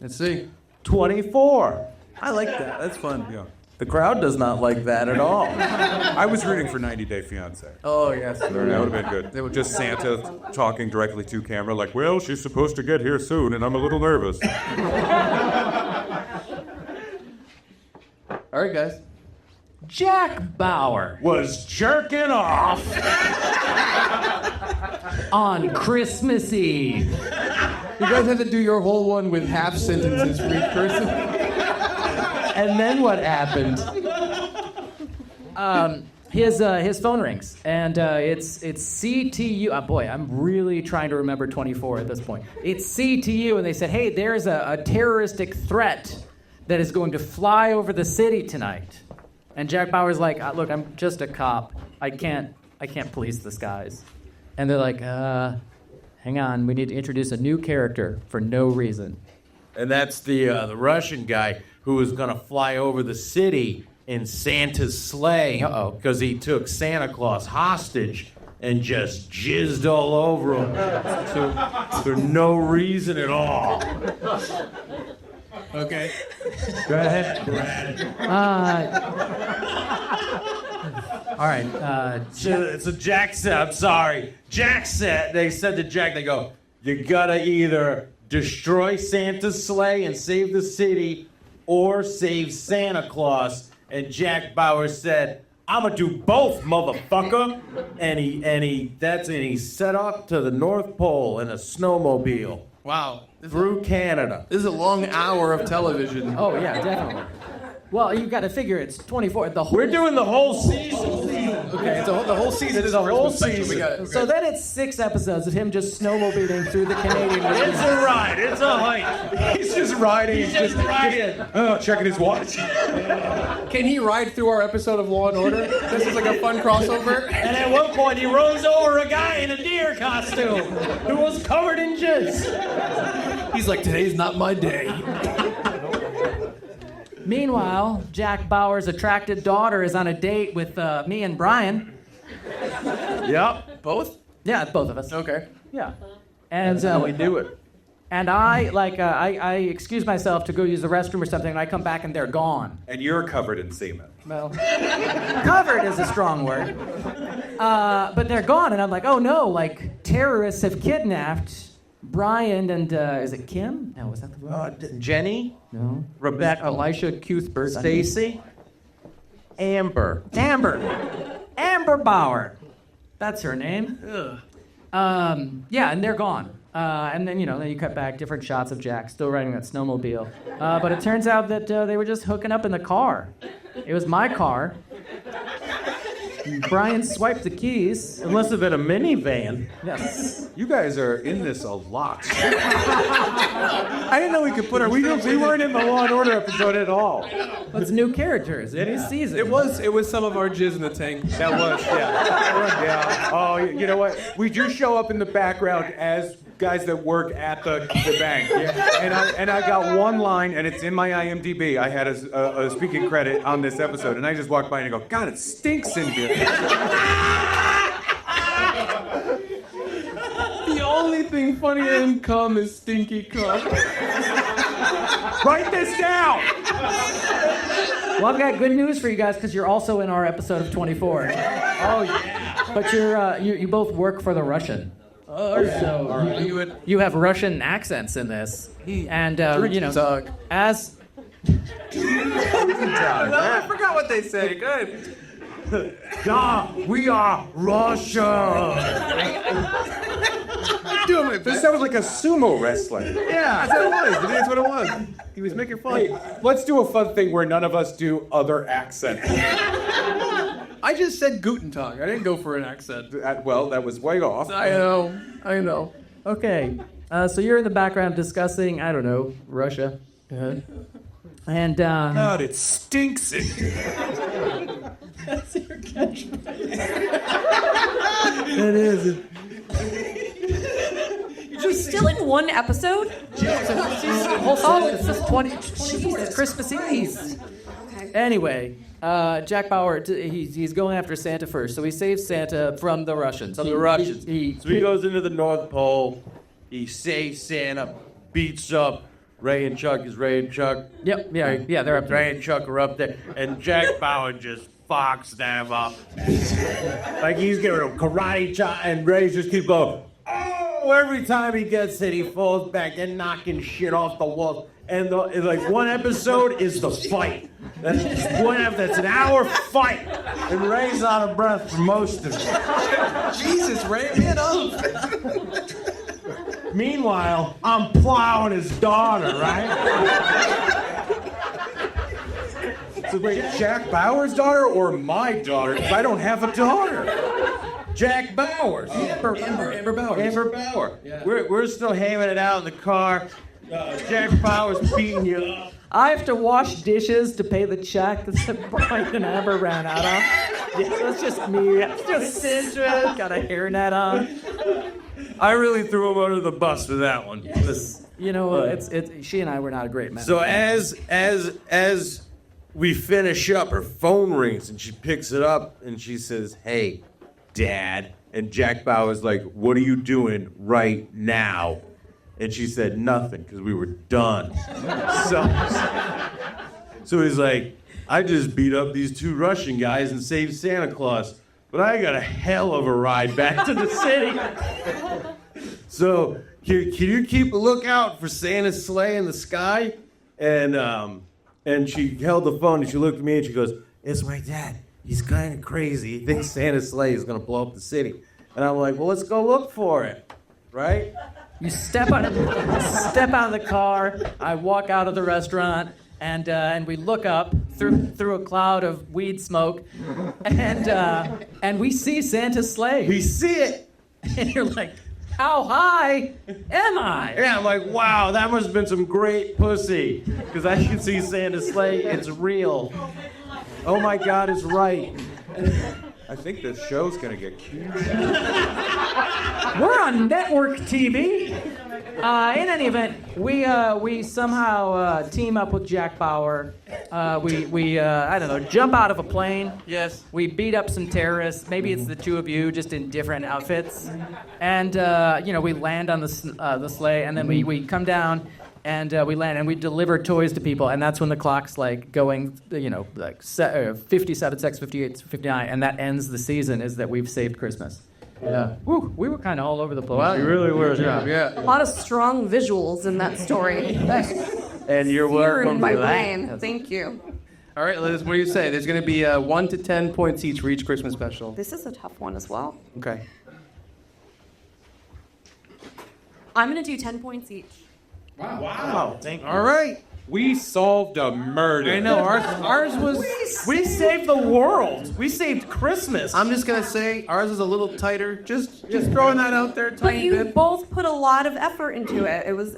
Let's see. 24. I like that. That's fun. Yeah. The crowd does not like that at all. I was rooting for 90 Day Fiancé. Oh, yes. That would have been good. They were just Santa talking directly to camera, like, well, she's supposed to get here soon, and I'm a little nervous. All right, guys. Jack Bauer was jerking off on Christmas Eve. You guys have to do your whole one with half sentences for each person. And then what happened? His phone rings, and it's CTU. Oh boy, I'm really trying to remember 24 at this point. It's CTU, and they said, hey, there's a terroristic threat that is going to fly over the city tonight. And Jack Bauer's like, look, I'm just a cop. I can't police the skies. And they're like, hang on, we need to introduce a new character for no reason. And that's the Russian guy who was going to fly over the city in Santa's sleigh. Uh-oh. Because he took Santa Claus hostage and just jizzed all over him for no reason at all. Okay. Go ahead, Brad. All right. So Jack said, I'm sorry. They said to Jack, they go, you gotta either destroy Santa's sleigh and save the city or save Santa Claus. And Jack Bauer said, I'm gonna do both, motherfucker. And he set off to the North Pole in a snowmobile. Wow. Through Canada. This is a long hour of television. Oh, yeah, definitely. Well, you got to figure it's 24. We're doing the whole season. Okay, it's the whole season. It's the whole season. We got it. Okay. So then it's 6 episodes of him just snowmobiling through the Canadian wilderness. It's a ride. It's a hike. He's just riding. He's just riding. Oh, checking his watch. Can he ride through our episode of Law and Order? This is like a fun crossover. And at one point, he runs over a guy in a deer costume who was covered in jizz. He's like, today's not my day. Meanwhile, Jack Bauer's attracted daughter is on a date with me and Brian. Yep. Both? Yeah, both of us. Okay. Yeah. And That's how we do it. And I excuse myself to go use the restroom or something, and I come back and they're gone. And you're covered in semen. Well, covered is a strong word. But they're gone, and I'm like, oh no, like terrorists have kidnapped Brian and, is it Kim? No, was that the word? Jenny? No. Rebecca? Elisha Cuthbert. Stacy? Amber. Amber Bauer. That's her name. Yeah, and they're gone. And then, then you cut back different shots of Jack still riding that snowmobile. But it turns out that they were just hooking up in the car. It was my car. Brian swiped the keys. It must have been a minivan. Yes. You guys are in this a lot. I didn't know we could put our. We weren't in the Law and Order episode at all. It's new characters. It is season. It was some of our jizz in the tank. That was, yeah. Oh, you know what? We do show up in the background as guys that work at the bank. Yeah. And I got one line, and it's in my IMDb. I had a speaking credit on this episode, and I just walked by and I go, God, it stinks in here. The only thing funnier than cum is stinky cum. Write this down. Well, I've got good news for you guys because you're also in our episode of 24. Oh, yeah. But you both work for the Russian. So you have Russian accents in this, and as I forgot what they say. Good. Yeah, we are Russia. Doing my This best. sounds like a sumo wrestler. Yeah, that's what it was. That's what it was. He was making fun. Hey, let's do a fun thing where none of us do other accents. I just said Guten Tag. I didn't go for an accent. Well, that was way off. I know. okay. So you're in the background discussing, I don't know, Russia, and God, it stinks in here. that's your catchphrase. It is. We're still in one episode? It's just 24. It's Christmas Eve. Okay. Anyway, Jack Bauer, he's going after Santa first, so he saves Santa from the Russians. So he goes into the North Pole. He saves Santa, beats up Ray and Chuck. Is Ray and Chuck? Yep. Yeah. They're up there. Ray and Chuck are up there, and Jack Bauer just fucks them up. Like he's giving a karate chop, and Ray just keeps going. Oh! Every time he gets hit, he falls back and knocking shit off the walls. And one episode is the fight. That's an hour fight. And Ray's out of breath for most of it. Jesus, Ray, man up. Meanwhile, I'm plowing his daughter, right? So wait, Jack Bauer's daughter or my daughter? Because I don't have a daughter. Jack Bauer. Amber Bauer. Amber Bauer. Yeah. We're still hamming it out in the car. Jack Bauer's beating you up. I have to wash dishes to pay the check that Brian and Amber ran out of. Yeah, that's just me. It's just Sandra. Got a hairnet on. I really threw him under the bus for that one. You know, she and I were not a great match. So as we finish up, her phone rings and she picks it up and she says, "Hey, Dad." And Jack Bauer's like, "What are you doing right now?" And she said nothing because we were done. So he's like, "I just beat up these two Russian guys and saved Santa Claus, but I got a hell of a ride back to the city. So can you keep a lookout for Santa's sleigh in the sky?" And she held the phone and she looked at me and she goes, "It's my dad. He's kind of crazy. He thinks Santa's sleigh is going to blow up the city." And I'm like, "Well, let's go look for it, right?" You step out of the car. I walk out of the restaurant, and we look up through a cloud of weed smoke, and we see Santa's sleigh. We see it. And you're like, how high am I? Yeah, I'm like, wow, that must have been some great pussy. Because I can see Santa's sleigh. It's real. Oh my God, it's right. I think this show's gonna get cute. We're on network TV. In any event, we somehow team up with Jack Bauer. We I don't know, jump out of a plane. Yes. We beat up some terrorists. Maybe it's the two of you, just in different outfits. And we land on the sleigh, and then we come down. And we land, and we deliver toys to people, and that's when the clock's like going, 57, 6, 58, 59, and that ends the season. Is that we've saved Christmas? Yeah. Woo, we were kind of all over the place. Wow, You really were. Yeah. A lot of strong visuals in that story. And you're Here welcome in my for that. brain. Thank you. All right, Liz, what do you say? There's going to be 1 to 10 points each for each Christmas special. This is a tough one as well. Okay. I'm going to do 10 points each. Wow. Thank you. All right. We solved a murder. I know, ours was... We saved the world. We saved Christmas. I'm just going to say, ours is a little tighter. Just throwing that out there, But tiny you bit. both put a lot of effort into it. It was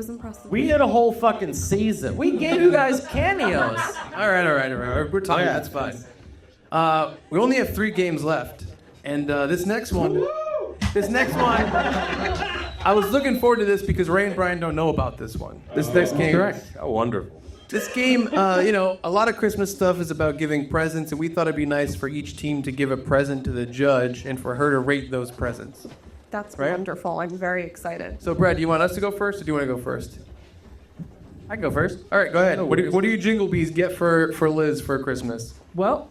impressive. We did a whole fucking season. We gave you guys cameos. All right. We're talking, that's fine. We only have 3 games left. And this next one, I was looking forward to this because Ray and Brian don't know about this one. This next game. Correct. How wonderful. This game, a lot of Christmas stuff is about giving presents, and we thought it'd be nice for each team to give a present to the judge and for her to rate those presents. That's Right? wonderful. I'm very excited. So, Brad, do you want us to go first, or do you want to go first? I can go first. All right, go ahead. What do you Jingle Bees get for Liz for Christmas? Well,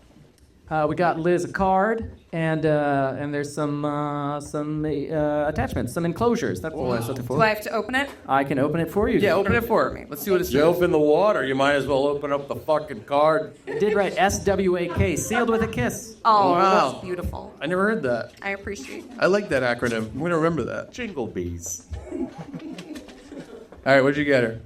we got Liz a card, and there's some attachments, some enclosures. That's what I was looking Do I for. have to open it? I can open it for you. Yeah, open it for me. Let's see what it says. Jump in the water. You might as well open up the fucking card. It did write SWAK, sealed with a kiss. Oh, wow. that's beautiful. I never heard that. I appreciate it. I like that acronym. I'm going to remember that. Jingle bees. All right, what'd you get her?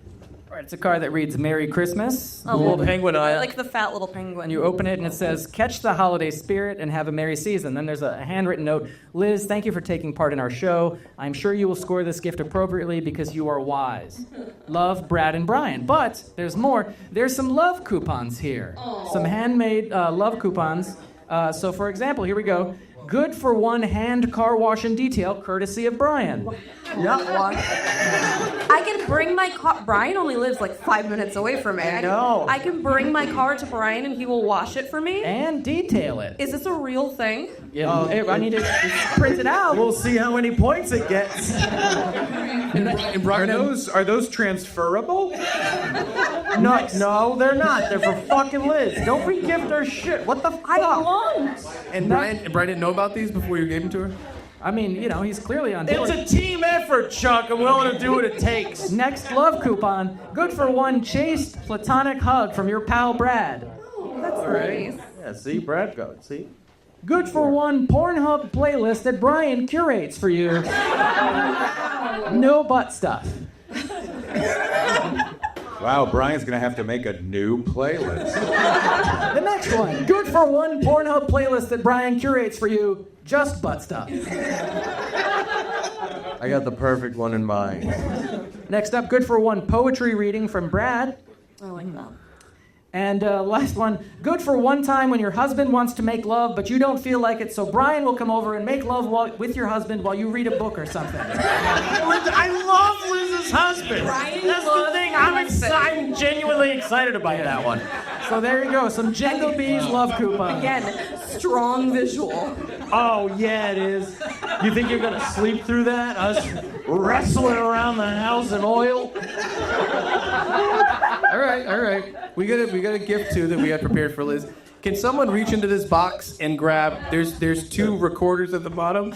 All right, it's a card that reads Merry Christmas. Oh, Little penguin eye. I like the fat little penguin. And you open it and it says, catch the holiday spirit and have a merry season. Then there's a handwritten note. Liz, thank you for taking part in our show. I'm sure you will score this gift appropriately because you are wise. Love, Brad and Brian. But there's more. There's some love coupons here. Some handmade love coupons. So for example, here we go. Good for one hand car wash and detail, courtesy of Brian. I can bring my car. Brian only lives like 5 minutes away from me. I know. I can bring my car to Brian and he will wash it for me. And detail it. Is this a real thing? Yeah, I need to print it out. We'll see how many points it gets. And Brian, Are those transferable? No, they're not. They're for fucking Liz. Don't re-gift her shit. What the fuck? I belong. and Brian didn't know about these before you gave them to her? I mean, he's clearly on board. It's a team effort, Chuck. I'm willing to do what it takes. Next love coupon. Good for one chaste platonic hug from your pal Brad. That's nice. Yeah, see, Brad got it. See? Good for one Pornhub playlist that Brian curates for you. No butt stuff. Wow, Brian's gonna have to make a new playlist. The next one. Good for one Pornhub playlist that Brian curates for you. Just butt stuff. I got the perfect one in mind. Next up, good for one poetry reading from Brad. I like that. And last one, good for one time when your husband wants to make love, but you don't feel like it, so Brian will come over and make love with your husband while you read a book or something. I love Liz's husband. Brian That's the loves thing. Liz's I'm genuinely excited about that one. So there you go, some Jingle Bees love coupons. Again, strong visual. Oh, yeah, it is. You think you're going to sleep through that? Us wrestling around the house in oil? All right. We got a gift too that we had prepared for Liz. Can someone reach into this box and grab? There's 2 recorders at the bottom.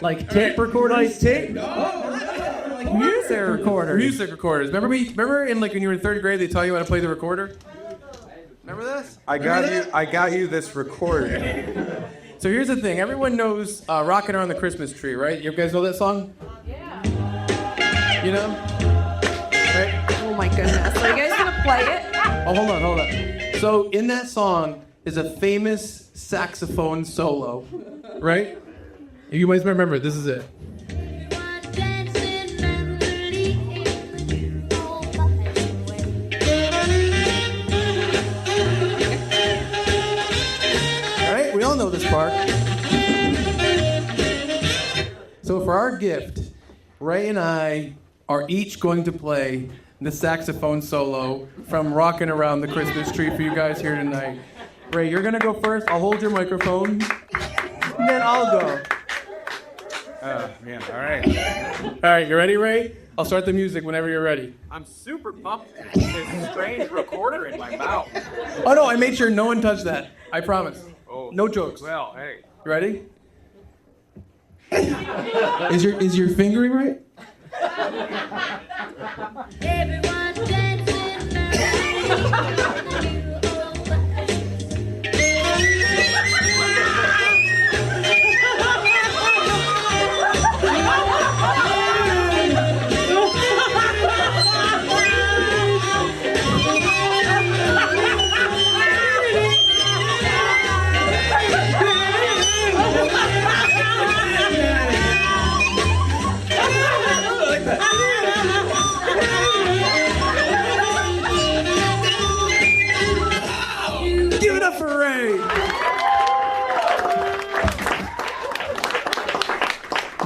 Like tape recorders? Like music recorders. Music recorders. Remember in when you were in 3rd grade they taught you how to play the recorder? Remember this? I got you this recording. So here's the thing. Everyone knows "Rockin' Around the Christmas Tree," right? You guys know that song? Yeah. You know? Right? Oh my goodness. Are you guys gonna play it? Oh, hold on. So in that song is a famous saxophone solo, right? You might remember. This is it. All right, we all know this part. So for our gift, Ray and I are each going to play the saxophone solo from Rockin' Around the Christmas Tree for you guys here tonight. Ray, you're going to go first. I'll hold your microphone. And then I'll go. Oh, man, all right. All right, you ready, Ray? I'll start the music whenever you're ready. I'm super pumped. This strange recorder in my mouth. Oh, no, I made sure no one touched that. I promise. Oh, No jokes. well, hey. You ready? Is your fingering right? Everyone's dancing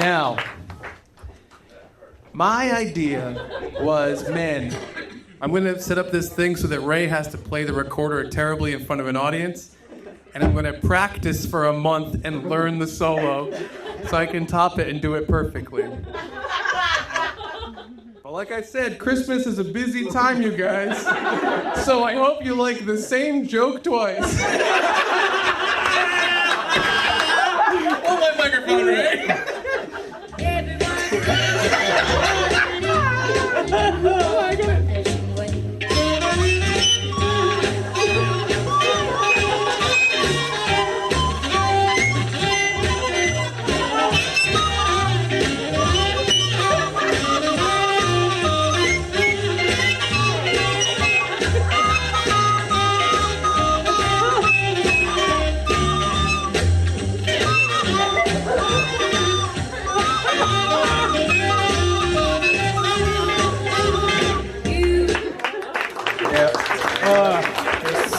Now, my idea was, men, I'm going to set up this thing so that Ray has to play the recorder terribly in front of an audience, and I'm going to practice for a month and learn the solo so I can top it and do it perfectly. But like I said, Christmas is a busy time, you guys. So I hope you like the same joke twice. Hold my microphone, Ray.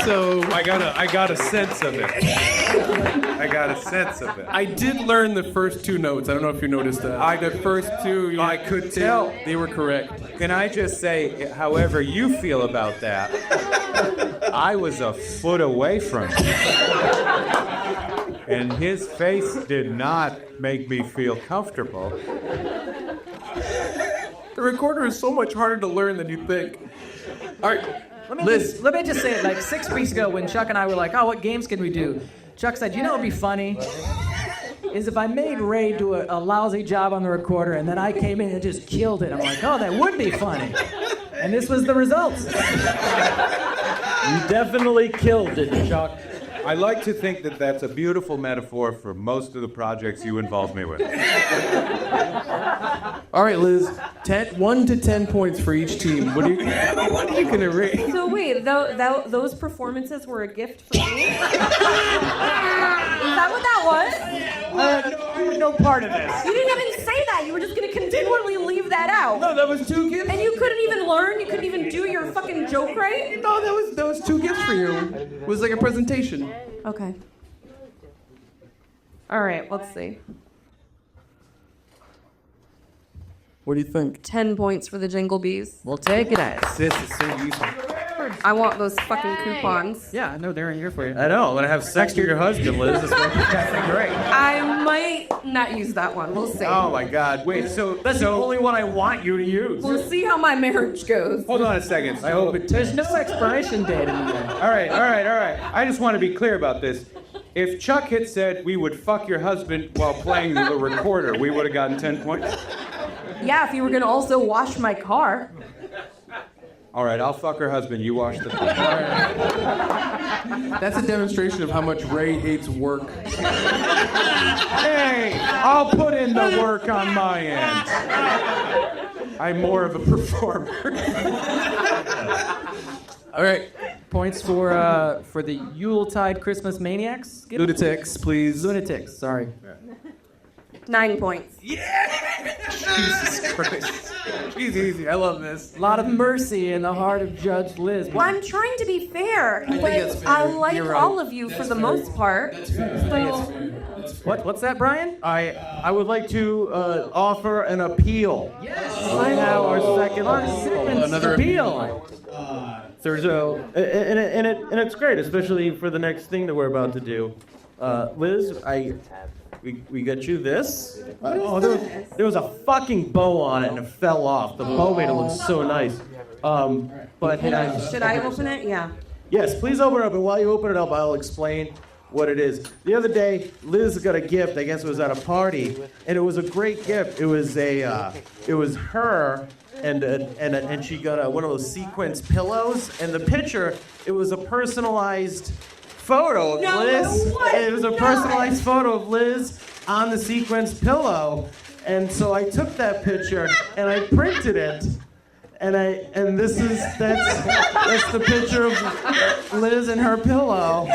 So I got a sense of it. I did learn the first two notes. I don't know if you noticed that. The first two. I could tell. They were correct. Can I just say, however you feel about that, I was a foot away from him. And his face did not make me feel comfortable. The recorder is so much harder to learn than you think. All right. Let me just say it, like 6 weeks ago when Chuck and I were like, oh, what games can we do? Chuck said, you know what would be funny? Is if I made Ray do a lousy job on the recorder and then I came in and just killed it. I'm like, oh, that would be funny. And this was the results. You definitely killed it, Chuck. I like to think that that's a beautiful metaphor for most of the projects you involve me with. All right, Liz. 1 to 10 points for each team. What are you going to rate? So wait, those performances were a gift for me? Is that what that was? No part of this. You didn't even say that. You were just going to continually leave that out. No, that was 2 gifts. And you couldn't even learn? You couldn't even do your fucking joke right? No, that was 2 gifts for you. It was like a presentation. Okay. All right, let's see. What do you think? 10 points for the Jingle Bees. We'll take it as. This is so useful. I want those fucking coupons. Yeah, I know they're in here for you. I know. I'm going to have sex with your husband, Liz. This will be great. I might not use that one. We'll see. Oh my God! Wait, so That's the only one I want you to use. We'll see how my marriage goes. hold on a second. I hope it. There's no expiration date in there. All right. I just want to be clear about this. If Chuck had said we would fuck your husband while playing the recorder, we would have gotten 10 points. Yeah, if you were going to also wash my car. All right, I'll fuck her husband. You wash the car. That's a demonstration of how much Ray hates work. Hey, I'll put in the work on my end. I'm more of a performer. All right. Points for the Yuletide Christmas Maniacs? Lunatics, please. Lunatics, sorry. 9 points. Jesus Christ. She's easy. I love this. A lot of mercy in the heart of Judge Liz. Well, I'm trying to be fair, think but that's fair. I like You're all right. of you for the most part. What's that, Brian? I would like to offer an appeal. Yes. Right now, our second Another appeal. So, and it's great, especially for the next thing that we're about to do. Liz, we got you this. There was a fucking bow on it and it fell off. The bow made it look so nice. But Should I open it? Yeah. yes, please open it up. And while you open it up, I'll explain what it is. The other day, Liz got a gift. I guess it was at a party, and it was a great gift. It was her. And she got one of those sequence pillows, and the picture, it was a personalized photo of Liz. It was a personalized photo of Liz on the sequence pillow, and so I took that picture and I printed it, and that's the picture of Liz and her pillow.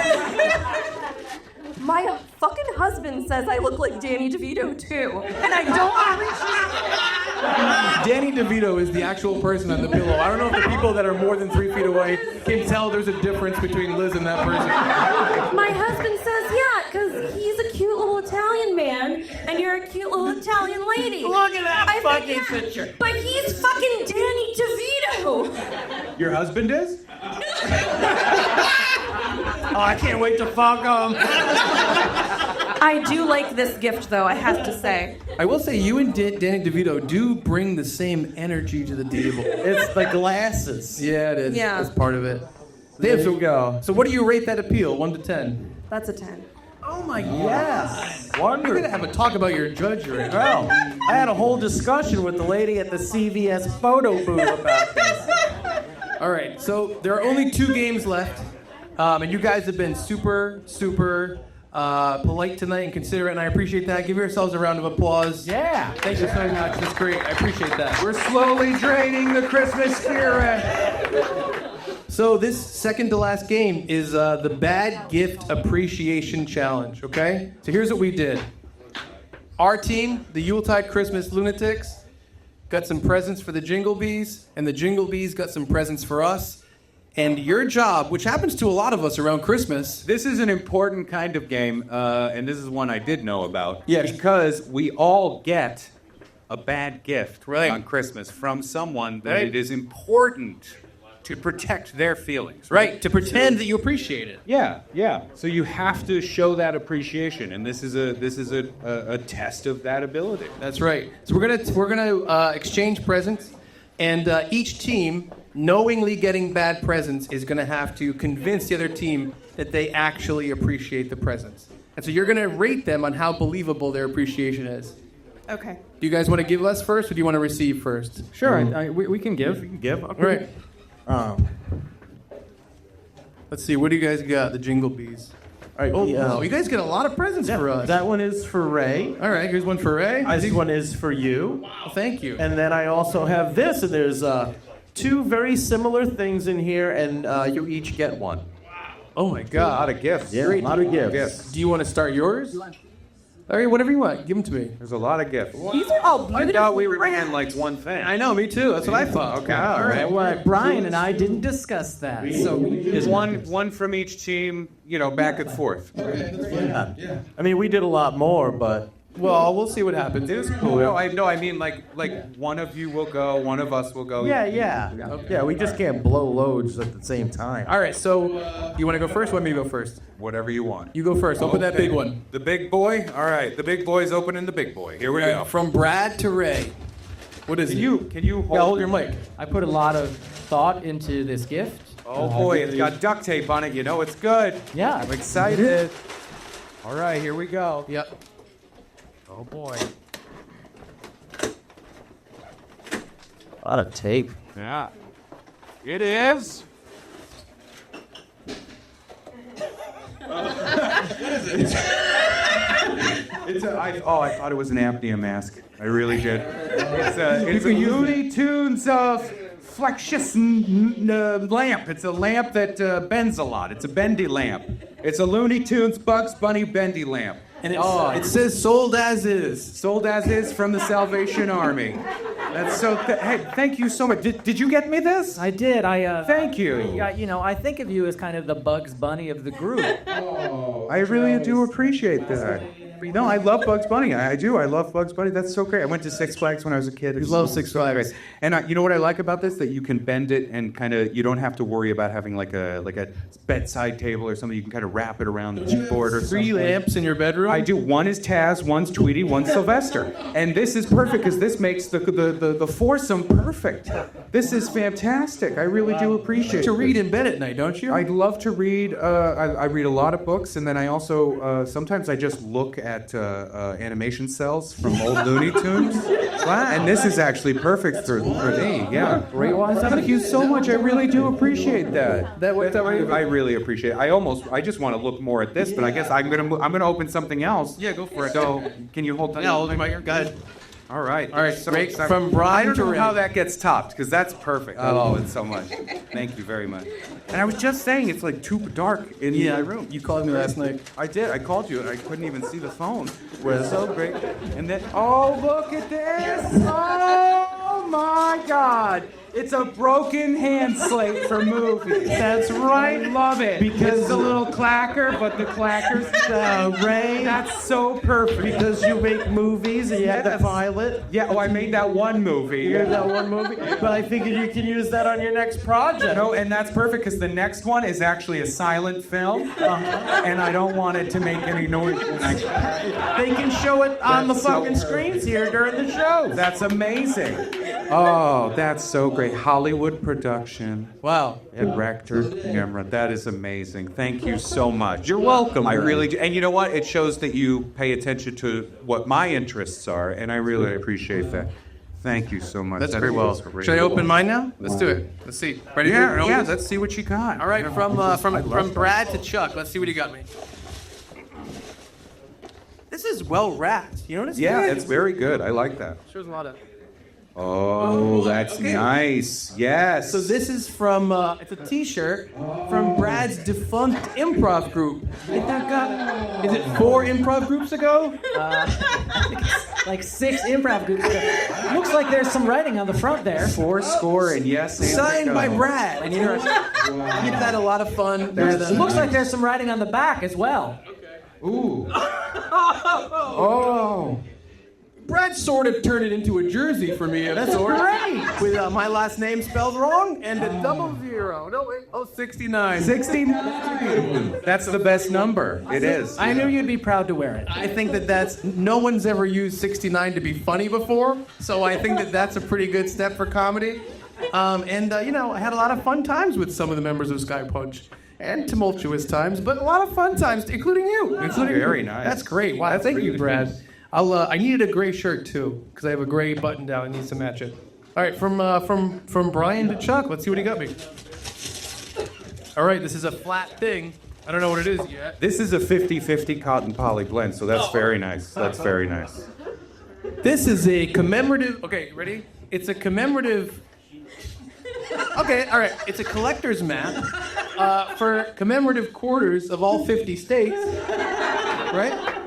My fucking husband says I look like Danny DeVito too, and I don't appreciate Danny DeVito is the actual person on the pillow. I don't know if the people that are more than 3 feet away can tell there's a difference between Liz and that person. My husband says, yeah, Because he's a cute little Italian man, and you're a cute little Italian lady. Look at that fucking yeah, picture. But he's fucking Danny DeVito. Your husband is? Oh, I can't wait to fuck him. I do like this gift, though, I have to say. I will say, you and Danny DeVito do bring the same energy to the table. It's the glasses. Yeah, it is. Yeah. That's part of it. There you go. So what do you rate that appeal, 1 to 10? That's a 10. Oh my Yes. We're Wonderful. going to have a talk about your judge right now. Well, I had a whole discussion with the lady at the CVS photo booth about this. All right, so there are only 2 games left, and you guys have been super polite tonight and considerate, and I appreciate that. Give yourselves a round of applause. Yeah. Thank you so much. That's great. I appreciate that. We're slowly draining the Christmas spirit. So this second to last game is the Bad Gift Appreciation Challenge, okay? So here's what we did. Our team, the Yuletide Christmas Lunatics, got some presents for the Jingle Bees, and the Jingle Bees got some presents for us. And your job, which happens to a lot of us around Christmas... This is an important kind of game, and this is one I did know about. Yes. Because we all get a bad gift Right. on Christmas from someone that Right. it is important to protect their feelings. Right, to pretend that you appreciate it. Yeah. So you have to show that appreciation, and this is a test of that ability. That's right. So we're gonna exchange presents, and each team, knowingly getting bad presents, is gonna have to convince the other team that they actually appreciate the presents. And so you're gonna rate them on how believable their appreciation is. Okay. Do you guys want to give us first, or do you want to receive first? Sure, we can give. We can give. All right. Let's see. What do you guys got? The Jingle Bees. All right. Oh, you guys get a lot of presents for us. That one is for Ray. All right. Here's one for Ray. This one is for you. Well, thank you. And then I also have this, and there's 2 very similar things in here, and you each get one. Oh my A God. lot of gifts. Yeah, a lot of gifts. Do you want to start yours? All right, whatever you want. Give them to me. There's a lot of gifts. These are all I beautiful. thought we were in like one thing. I know, me too. That's what I thought. Okay, all right. Well, Brian and I didn't discuss that. So Is one from each team, back and forth. Yeah. I mean, we did a lot more, but Well, we'll see what happens. It was cool. No, I mean like one of you will go, one of us will go. yeah, we just can't blow loads at the same time. All right, so you want to go first? Or want me to go first? Whatever you want. You go first. Open that Okay. big one. The big boy? All right, the big boy's opening the big boy. Here we go. From Brad to Ray. What is it? Can you hold, Hold your mic. I put a lot of thought into this gift. Oh boy, it's got duct tape on it. You know it's good. Yeah. I'm excited. All right, here we go. Yep. Oh boy. A lot of tape. Yeah. It is. I thought it was an apnea mask. I really did. It's a Looney Tunes Flexious lamp. It's a lamp that bends a lot. It's a bendy lamp. It's a Looney Tunes Bugs Bunny bendy lamp. And it says sold as is. Sold as is from the Salvation Army. That's so. Hey, thank you so much. Did you get me this? I did. Thank you. I think of you as kind of the Bugs Bunny of the group. I really do appreciate that. No, I love Bugs Bunny. I do. I love Bugs Bunny. That's so great. I went to Six Flags when I was a kid. You love Six Flags. And you know what I like about this? That you can bend it and kind of, you don't have to worry about having like a bedside table or something. You can kind of wrap it around the keyboard or something. 3 lamps in your bedroom? I do. One is Taz, one's Tweety, one's Sylvester. And this is perfect because this makes the foursome perfect. This is fantastic. I really do appreciate it. To read in bed at night, don't you? I love to read. I read a lot of books, and then I also sometimes I just look at animation cells from old Looney Tunes. Wow. And this is actually perfect for me. Yeah. Great one. Thank you so much. I really do appreciate that. I really appreciate it. I just want to look more at this, but I guess I'm gonna open something else. Yeah, go for it. So can you hold? Yeah, hold my mic. Go ahead. All right. All right, So great. excited. From Brian I don't to know Ray. how that gets topped, because that's perfect. I love it so much. Thank you very much. And I was just saying, it's like too dark in my room. You called me last night. I did. I called you, and I couldn't even see the phone. It was so great. And then, oh, look at this! Oh my God! It's a broken hand slate for movies. That's right. I love it. Because it's a little clacker, but the clacker's Ray. That's so perfect. Because you make movies and you have to Yes. pilot. Yeah, oh, I made that one movie. You have that one movie. But I figured you can use that on your next project. No, and that's perfect because the next one is actually a silent film, and I don't want it to make any noise. They can show it on the That's so fucking screens here during the show. That's amazing. Oh, that's so great. Hollywood production. Wow. Director, camera. That is amazing. Thank you so much. You're welcome. I really do. And you know what? It shows that you pay attention to what my interests are, and I really appreciate that. Thank you so much. That's very well. great. Should I open mine now? Let's do it. Let's see. Ready? Yeah, to yeah. Let's see what you got. All right, from Brad to Chuck. Let's see what he got me. This is well wrapped. You notice? Yeah, that? it's very good. I like that. Shows a lot of. Oh, that's okay. nice. Yes. So this is from, it's a T-shirt from Brad's defunct improv group. Ain't that guy? Is it 4 improv groups ago? Like 6 improv groups. Looks like there's some writing on the front there. 4 score and yes. and Signed go. by Brad. And Keep that a lot of fun. It looks like there's some writing on the back as well. Ooh. Oh. Brad sort of turned it into a jersey for me. That's great. With my last name spelled wrong and a 00. No, wait. Oh, 69. 69. That's the best number. It is. I knew you'd be proud to wear it. I think that's no one's ever used 69 to be funny before, so I think that's a pretty good step for comedy. I had a lot of fun times with some of the members of Sky Punch, and tumultuous times, but a lot of fun times, including you. Very nice. That's great. Wow, thank you, Brad. I needed a gray shirt too, because I have a gray button down. It needs to match it. All right, from Brian to Chuck. Let's see what he got me. All right, this is a flat thing. I don't know what it is yet. This is a 50-50 cotton poly blend, so that's very nice. That's very nice. This is a commemorative. Okay, ready? It's a commemorative. Okay, all right. It's a collector's map for commemorative quarters of all 50 states, right?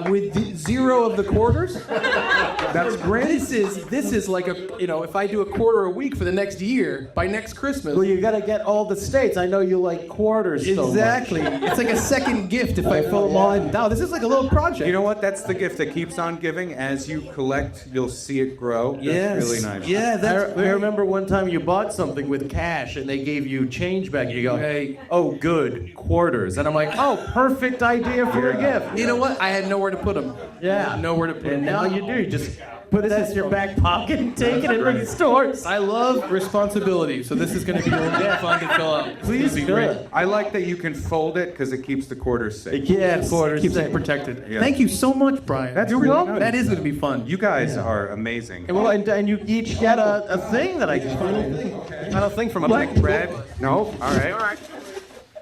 With 0 of the quarters. That's great. This is like if I do a quarter a week for the next year, by next Christmas. Well, you got to get all the states. I know you like quarters so much. Exactly. It's like a second gift if I fill them all in. Now, this is like a little project. You know what? That's the gift that keeps on giving. As you collect, you'll see it grow. Yes. That's really nice. Yeah, I remember one time you bought something with cash and they gave you change back. You go, Hey. oh, good, quarters. And I'm like, oh, perfect idea for a gift. You know what? I had nowhere to put them. Yeah. Nowhere to put them. And now you do. You just put that in your back pocket and take it in stores. I love responsibility, so this is going to be a little bit fun to fill out. Please be do great. it. I like that you can fold it because it keeps the quarters safe. Yeah, quarters. Keeps it protected. Yeah. Thank you so much, Brian. That's You're really welcome. nice. That is going to be fun. You guys are amazing. Well, and you each get a thing that I can find. Not a thing from Brad. No? All right.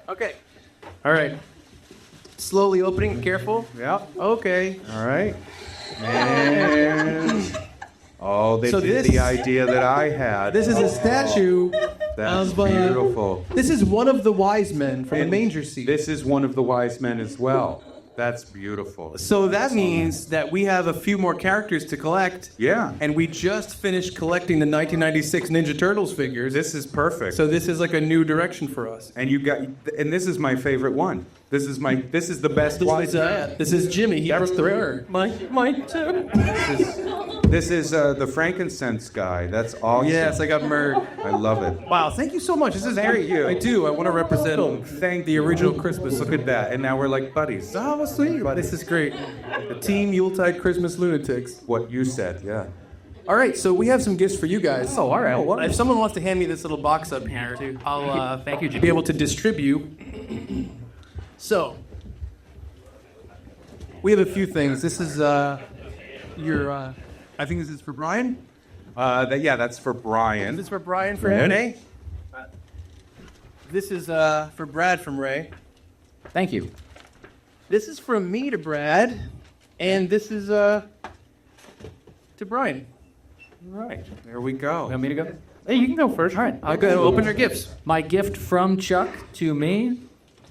Okay. All right. Slowly opening. Careful. Yeah. Okay. All right. And they So did this- the idea that I had. This is a statue. That's of, beautiful. This is one of the wise men from the And manger scene. This is one of the wise men as well. That's beautiful. So that means that we have a few more characters to collect. Yeah. And we just finished collecting the 1996 Ninja Turtles figures. This is perfect. So this is like a new direction for us. And this is my favorite one. This is the best wise man. This is Jimmy. He was the Mine too. This is the frankincense guy. That's awesome. Yes, I got Merg. I love it. Wow, thank you so much. This is Thank you. I do. I want to represent Thank the original Christmas. Look at that. And now we're like buddies. Oh, sweet. This is great. The Team Yuletide Christmas Lunatics. What you said, yeah. All right, so we have some gifts for you guys. Oh, all right. If someone wants to hand me this little box up here, I'll thank you. Be able to distribute. So, we have a few things. This is your. I think this is for Brian. That's for Brian. This is for Brian from Renee. This is for Brad from Ray. Thank you. This is from me to Brad, and this is to Brian. All right, there we go. Want me to go? Hey, you can go first. All right. I'll go open your gifts. My gift from Chuck to me.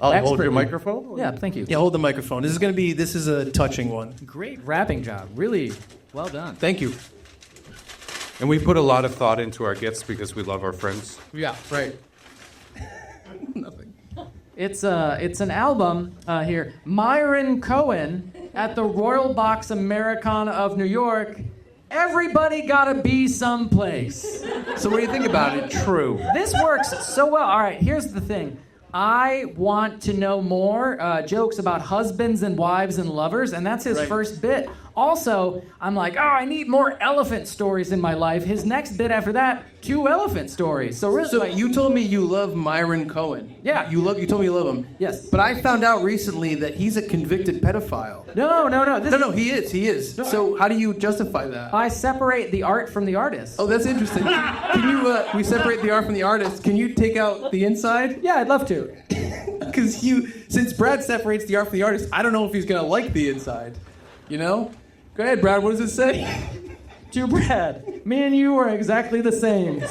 I'll hold Expert. your microphone. Yeah, thank you. Yeah, hold the microphone. This is a touching one. Great wrapping job. Really well done. Thank you. And we put a lot of thought into our gifts because we love our friends. Yeah, right. Nothing. It's an album here. Myron Cohen at the Royal Box Americana of New York. Everybody gotta be someplace. So what do you think about it? True. This works so well. All right, here's the thing. I want to know more jokes about husbands and wives and lovers, and that's his first bit. Also, I'm like, I need more elephant stories in my life. His next bit after that, 2 elephant stories. So really, So you told me you love Myron Cohen. Yeah. You told me you love him. Yes. But I found out recently that he's a convicted pedophile. No. No, he is. So how do you justify that? I separate the art from the artist. Oh, that's interesting. Can you, we separate the art from the artist. Can you take out the inside? Yeah, I'd love to. Because since Brad separates the art from the artist, I don't know if he's going to like the inside. You know? Go ahead, Brad. What does it say? To Brad, me and you are exactly the same.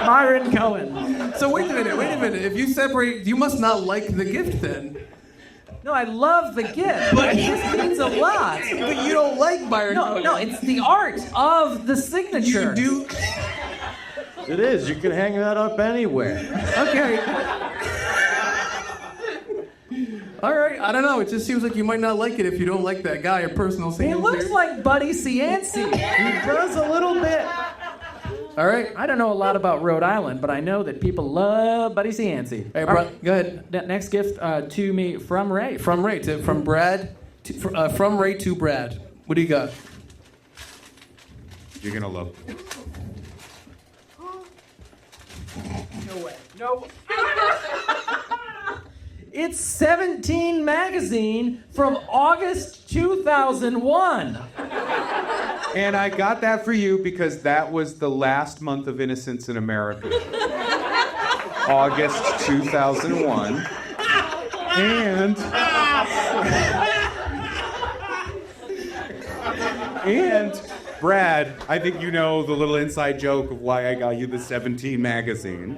Myron Cohen. So wait a minute. If you separate, you must not like the gift then. No, I love the gift. But this means a lot. But you don't like Myron Cohen. No, it's the art of the signature. You do. It is. You can hang that up anywhere. Okay. All right. I don't know. It just seems like you might not like it if you don't like that guy or personal He signature. looks like Buddy Cianci. He does a little bit. All right. I don't know a lot about Rhode Island, but I know that people love Buddy Cianci. Hey, All right. go ahead. Next gift to me from Ray. From Ray to Brad. From Ray to Brad. What do you got? You're going to love it. No way. No. It's 17 magazine from August 2001. And I got that for you because that was the last month of innocence in America. August 2001. And Brad, I think you know the little inside joke of why I got you the 17 magazine.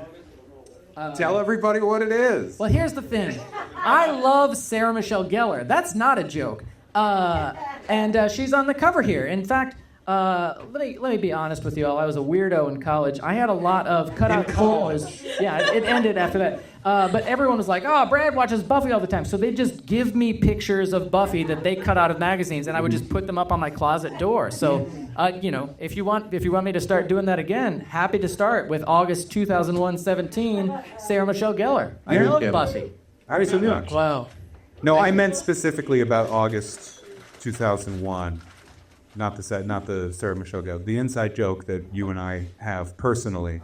Tell everybody what it is. Well, here's the thing. I love Sarah Michelle Gellar. That's not a joke. And she's on the cover here. In fact, let me be honest with you all. I was a weirdo in college. I had a lot of cutout photos. Yeah, it ended after that. But everyone was like, Brad watches Buffy all the time. So they just give me pictures of Buffy that they cut out of magazines, and I would just put them up on my closet door. So, if you want me to start doing that again, happy to start with August 2001, 17, Sarah Michelle Gellar. I love Buffy. Wow. No, I meant specifically about August 2001. Not the Sarah Michelle Gellar. The inside joke that you and I have personally.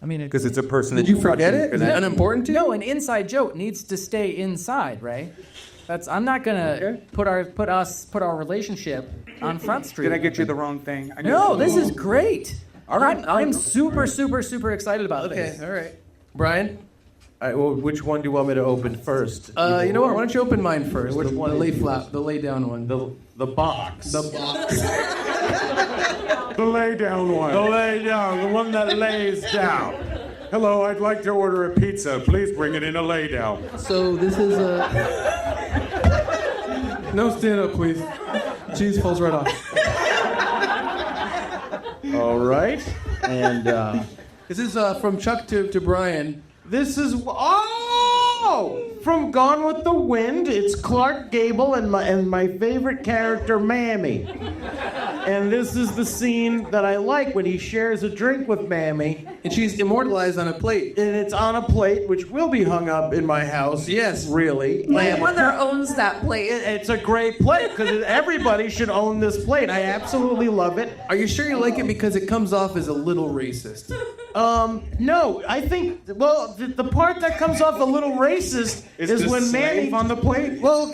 I mean, because it's a personal. Did you forget it? Is it unimportant to you? No, an inside joke needs to stay inside, right? I'm not gonna put our relationship on Front Street. Did I get you the wrong thing? No, this is great. All right, I'm super excited about this. Okay, all right. Brian? All right, well, which one do you want me to open first? You know what? Why don't you open mine first? Which one? The lay down one. The box. The box. The lay down one. The lay down, the one that lays down. Hello, I'd like to order a pizza. Please bring it in a lay down. So this is a... No stand up, please. Cheese falls right off. All right, and this is from Chuck to Brian. this is from Gone with the Wind. It's Clark Gable and my favorite character, Mammy. And this is the scene that I like when he shares a drink with Mammy. And she's immortalized on a plate. And it's on a plate, which will be hung up in my house. Yes. Really. My mother owns that plate. It's a great plate, because everybody should own this plate. I absolutely love it. Are you sure you like it because it comes off as a little racist? No, I think, well, the part that comes off a little racist is when Mammy on the plate. Well,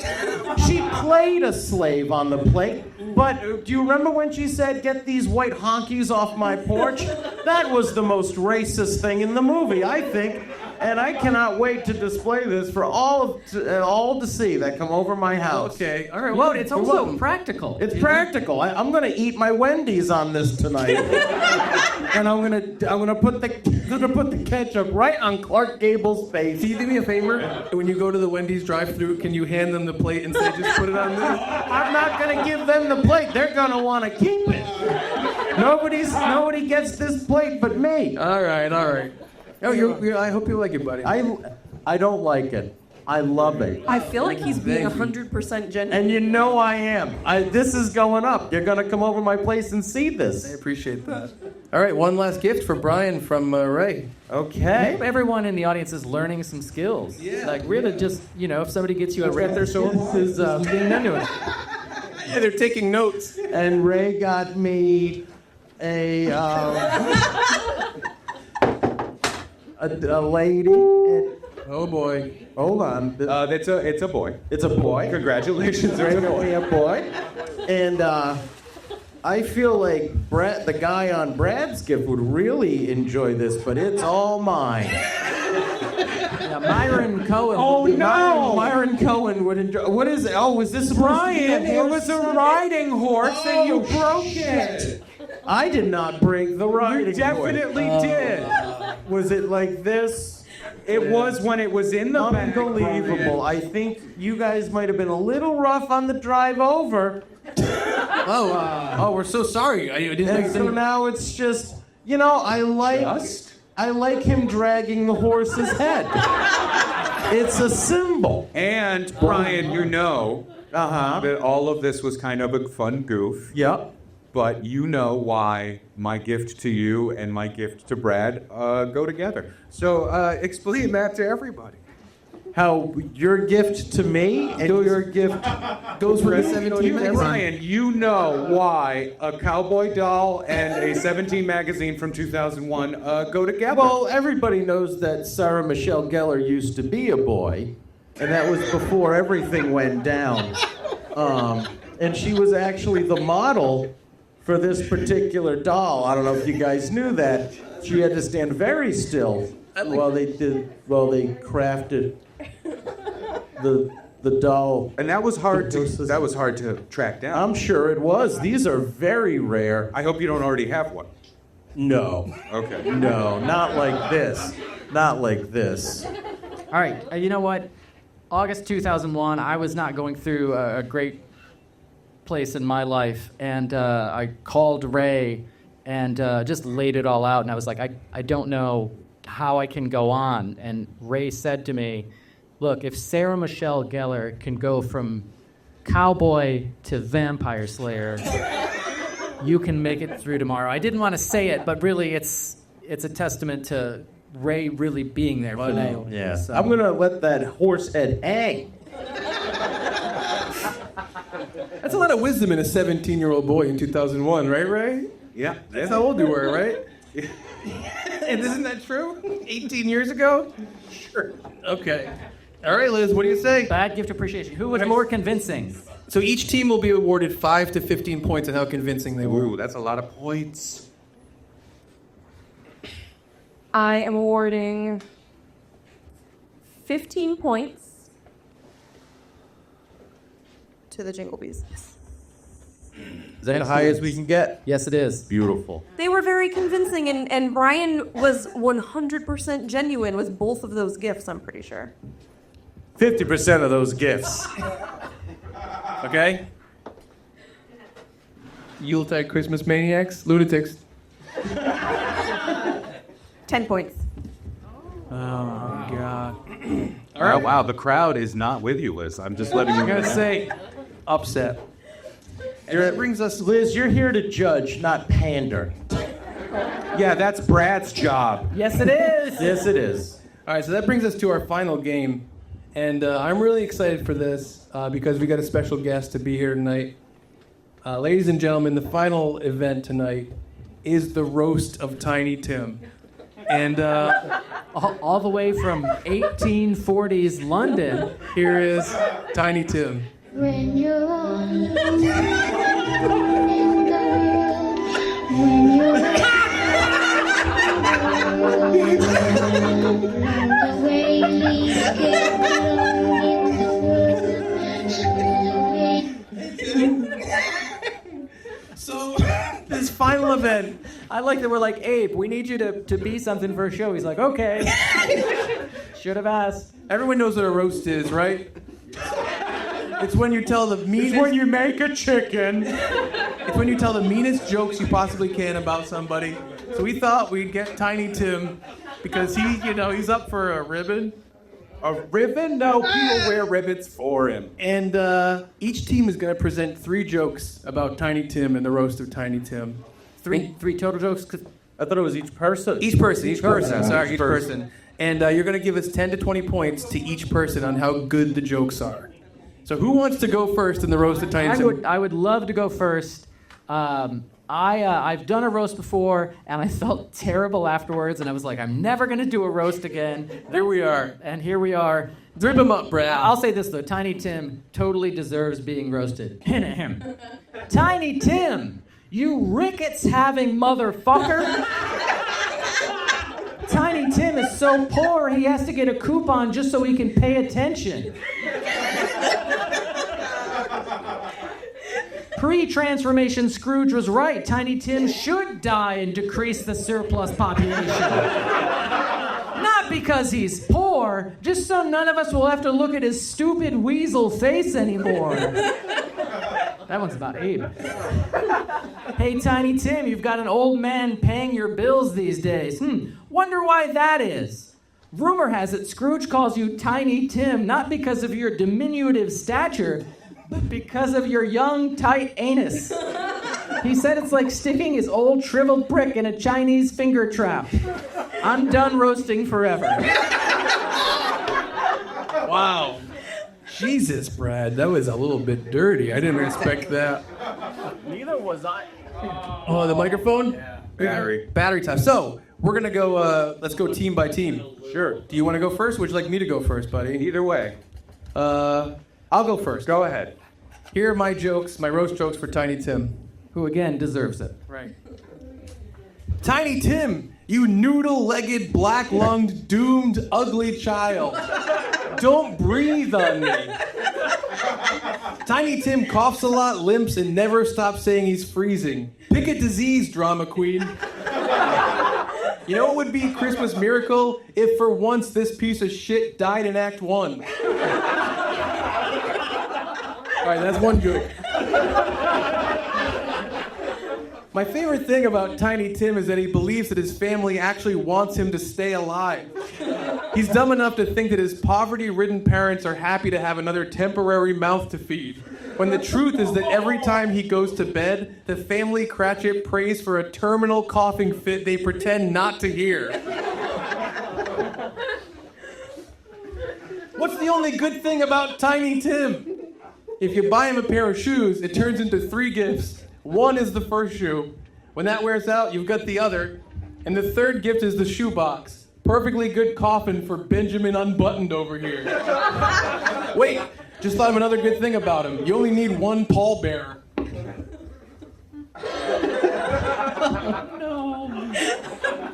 she played a slave on the plate, but do you remember when she said, "Get these white honkies off my porch"? That was the most racist thing in the movie, I think. And I cannot wait to display this for all to see that come over my house. Okay, all right. Well, Well, it's also practical. It's practical. I'm gonna eat my Wendy's on this tonight, and I'm gonna put the ketchup right on Clark Gable's face. Can you do me a favor? When you go to the Wendy's drive-thru, can you hand them the plate and say, just put it on this? I'm not gonna give them the plate. They're gonna want to keep it. Nobody gets this plate but me. All right. Oh, I hope you like it, buddy. I don't like it. I love it. I feel like he's being Thank you. 100% genuine. And you know I am. This is going up. You're gonna come over my place and see I this. appreciate that. All right, one last gift for Brian from Ray. Okay. Everyone in the audience is learning some skills. Yeah. Like really, just if somebody gets you a red, this is being into it. Yeah, they're taking notes. And Ray got me a lady. Oh boy. Hold on. It's a boy. It's a boy. Congratulations. Ray got me a boy. And I feel like the guy on Brad's gift would really enjoy this, but it's all mine. Yeah, Myron Cohen. Oh no! Myron Cohen would enjoy. What is it? Oh, was this Brian, it was a riding horse and you broke it. I did not break the riding You definitely did. Was it like this? It was when it was in the bag. Unbelievable. I think you guys might have been a little rough on the drive over. Oh, we're so sorry. I didn't And so think. now it's just, I like him dragging the horse's head. It's a symbol. And Brian, that all of this was kind of a fun goof. Yep. But you know why my gift to you and my gift to Brad go together. So explain that to everybody. How your gift to me and your gift Goes for the 17 magazine. Brian, you know why a cowboy doll and a 17 magazine from 2001 go together. Well, everybody knows that Sarah Michelle Gellar used to be a boy, and that was before everything went down. And she was actually the model for this particular doll. I don't know if you guys knew that. She had to stand very still while they crafted the doll. And that was hard to track down. I'm sure it was. These are very rare. I hope you don't already have one. No. Okay. No, not like this. Not like this. All right, you know what? August 2001, I was not going through a great place in my life, and I called Ray and just laid it all out, and I was like, I don't know how I can go on. And Ray said to me, look, if Sarah Michelle Gellar can go from cowboy to vampire slayer, you can make it through tomorrow. I didn't want to say it, but really it's a testament to Ray really being there for me. Yeah. So. I'm going to let that horse head hang. That's a lot of wisdom in a 17-year-old boy in 2001, right, Ray? Yeah. That's how old you were, right? And isn't that true? 18 years ago? Sure. Okay. All right, Liz, what do you say? Bad gift appreciation. Who was more convincing? So each team will be awarded 5 to 15 points on how convincing they were. Ooh, that's a lot of points. I am awarding 15 points to the Jingle Bees. Is that as high as we can get? Yes, it is. Beautiful. They were very convincing, and Brian was 100% genuine with both of those gifts, I'm pretty sure. 50% of those gifts. Okay? Yuletide Christmas maniacs, lunatics. 10 points. Oh, my God. All right. Wow, the crowd is not with you, Liz. I'm just letting you I'm know. going to say upset. And that brings us... Liz, you're here to judge, not pander. Yeah, that's Brad's job. Yes, it is. Yes, it is. All right, so that brings us to our final game. And I'm really excited for this because we got a special guest to be here tonight. Ladies and gentlemen, the final event tonight is the Roast of Tiny Tim. And all the way from 1840s London. Here is Tiny Tim. When you're on the morning girl, when you're So, this final event. I like that we're like, Abe, we need you to be something for a show. He's like, okay. Should have asked. Everyone knows what a roast is, right? It's when you tell the meanest... It's when you make a chicken. It's when you tell the meanest jokes you possibly can about somebody. So we thought we'd get Tiny Tim because he's up for a ribbon. A ribbon? No, people wear ribbons for him. And each team is going to present 3 jokes about Tiny Tim and the roast of Tiny Tim. Three total jokes? I thought it was each person. Each person. Sorry, each person. And you're going to give us 10 to 20 points to each person on how good the jokes are. So who wants to go first in the roast of Tiny Tim? I would love to go first. I've done a roast before, and I felt terrible afterwards, and I was like, I'm never going to do a roast again. Here we are. And here we are. Drip him up, Brad. I'll say this, though. Tiny Tim totally deserves being roasted. Tiny Tim, you rickets-having motherfucker. Tiny Tim is so poor, he has to get a coupon just so he can pay attention. Pre-transformation Scrooge was right. Tiny Tim should die and decrease the surplus population. Not because he's poor, just so none of us will have to look at his stupid weasel face anymore. That one's about Abe. Hey, Tiny Tim, you've got an old man paying your bills these days. Wonder why that is. Rumor has it Scrooge calls you Tiny Tim not because of your diminutive stature, but because of your young, tight anus. He said it's like sticking his old shriveled prick in a Chinese finger trap. I'm done roasting forever. Wow. Jesus, Brad, that was a little bit dirty. I didn't expect that. Neither was I. Oh, the microphone? Yeah. Battery time. So, we're going to go, let's go team by team. Sure. Do you want to go first? Would you like me to go first, buddy? Either way. I'll go first. Go ahead. Here are my jokes, my roast jokes for Tiny Tim. Who, again, deserves it. Right. Tiny Tim, you noodle-legged, black-lunged, doomed, ugly child. Don't breathe on me. Tiny Tim coughs a lot, limps, and never stops saying he's freezing. Pick a disease, drama queen. You know what would be a Christmas miracle? If for once this piece of shit died in Act 1. All right, that's one joke. My favorite thing about Tiny Tim is that he believes that his family actually wants him to stay alive. He's dumb enough to think that his poverty-ridden parents are happy to have another temporary mouth to feed, when the truth is that every time he goes to bed, the family Cratchit prays for a terminal coughing fit they pretend not to hear. What's the only good thing about Tiny Tim? If you buy him a pair of shoes, it turns into 3 gifts. One is the first shoe. When that wears out, you've got the other. And the third gift is the shoebox. Perfectly good coffin for Benjamin Unbuttoned over here. Wait, just thought of another good thing about him. You only need 1 pallbearer. No.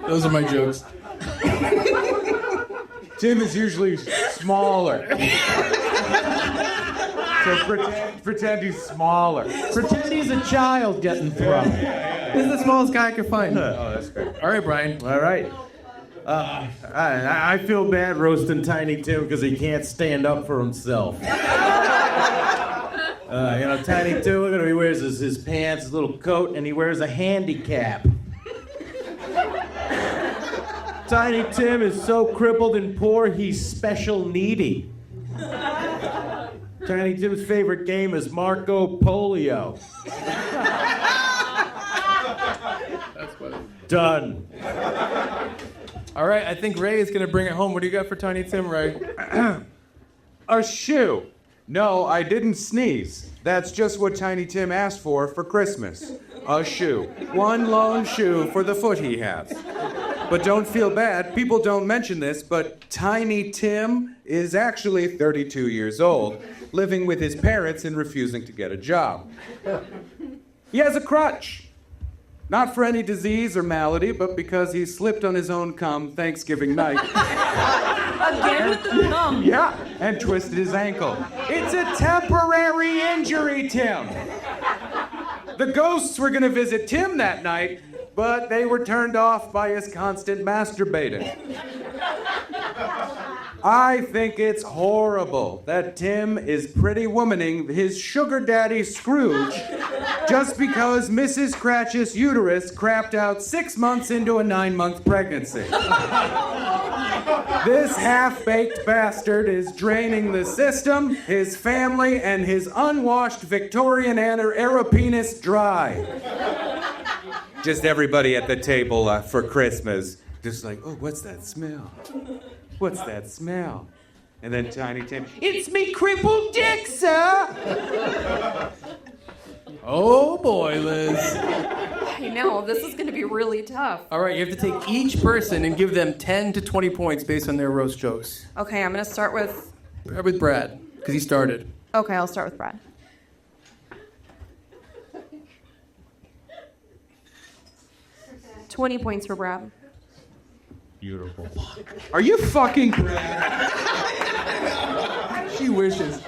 Those are my jokes. Tim is usually smaller. So pretend he's smaller. Pretend he's a child getting thrown. This is the smallest guy I could find. Oh, that's great. All right, Brian. All right. I feel bad roasting Tiny Tim because he can't stand up for himself. Tiny Tim, look at him. He wears his pants, his little coat, and he wears a handicap. Tiny Tim is so crippled and poor, he's special needy. Tiny Tim's favorite game is Marco Polio. That's funny. Done. All right, I think Ray is going to bring it home. What do you got for Tiny Tim, Ray? A shoe. No, I didn't sneeze. That's just what Tiny Tim asked for Christmas. A shoe. 1 lone shoe for the foot he has. But don't feel bad. People don't mention this, but Tiny Tim is actually 32 years old, living with his parents and refusing to get a job. He has a crutch. Not for any disease or malady, but because he slipped on his own cum Thanksgiving night. Again with the thumb. Yeah, and twisted his ankle. It's a temporary injury, Tim. The ghosts were going to visit Tim that night, but they were turned off by his constant masturbating. I think it's horrible that Tim is pretty womaning his sugar daddy Scrooge just because Mrs. Cratchit's uterus crapped out 6 months into a 9-month pregnancy. This half-baked bastard is draining the system, his family, and his unwashed Victorian era penis dry. Just everybody at the table for Christmas, just like, oh, what's that smell? What's that smell? And then Tiny Tim, it's me crippled dick, sir! Oh boy, Liz. I know, this is gonna be really tough. All right, you have to take each person and give them 10 to 20 points based on their roast jokes. Okay, I'm gonna start with... With Brad, because he started. Okay, I'll start with Brad. $20 points for Brad. Beautiful. Are you fucking... She wishes.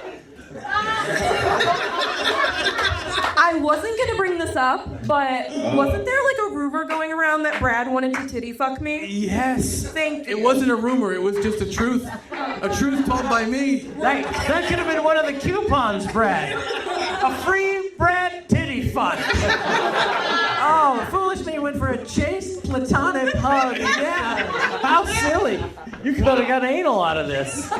I wasn't gonna bring this up, but wasn't there like a rumor going around that Brad wanted to titty fuck me? Yes. Thank you. It wasn't a rumor, it was just a truth. A truth told by me. That could have been one of the coupons, Brad. A free Brad titty fuck. Oh, foolish me went for a chaste platonic hug. Yeah. How silly. You could have got anal out of this.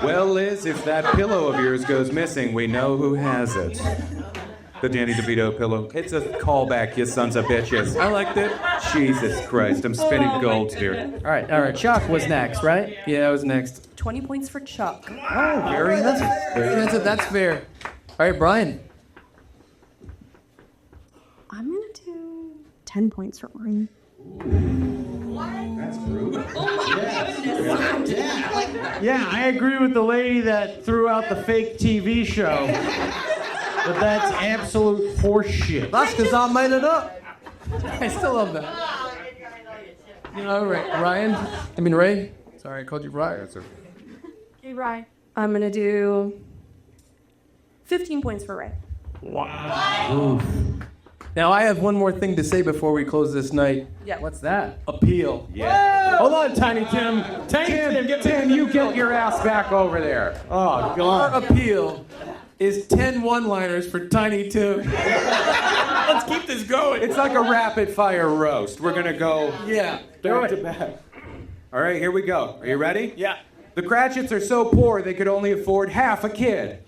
Well, Liz, if that pillow of yours goes missing, we know who has it. The Danny DeVito pillow. It's a callback, you sons of bitches. I liked it. Jesus Christ, I'm spinning gold here. All right. Chuck was next, right? Yeah, I was next. 20 points for Chuck. Oh, very nice. That's fair. All right, Brian. I'm gonna do 10 points for Brian. That's brutal. Oh my goodness. Yeah, I agree with the lady that threw out the fake TV show. But that's absolute horseshit. That's because I made it up. I still love that. You know, Ray. Sorry, I called you Ryan. Okay, Ray. I'm gonna do 15 points for Ray. Wow. Now, I have one more thing to say before we close this night. Yeah. What's that? Appeal. Yeah. Hold on, Tiny Tim. Tim, you get your ass back over there. Oh, God. Our appeal is 10 one-liners for Tiny Tim. Let's keep this going. It's like a rapid-fire roast. We're going to go back to back. All right, here we go. Are you ready? Yeah. The Cratchits are so poor they could only afford half a kid.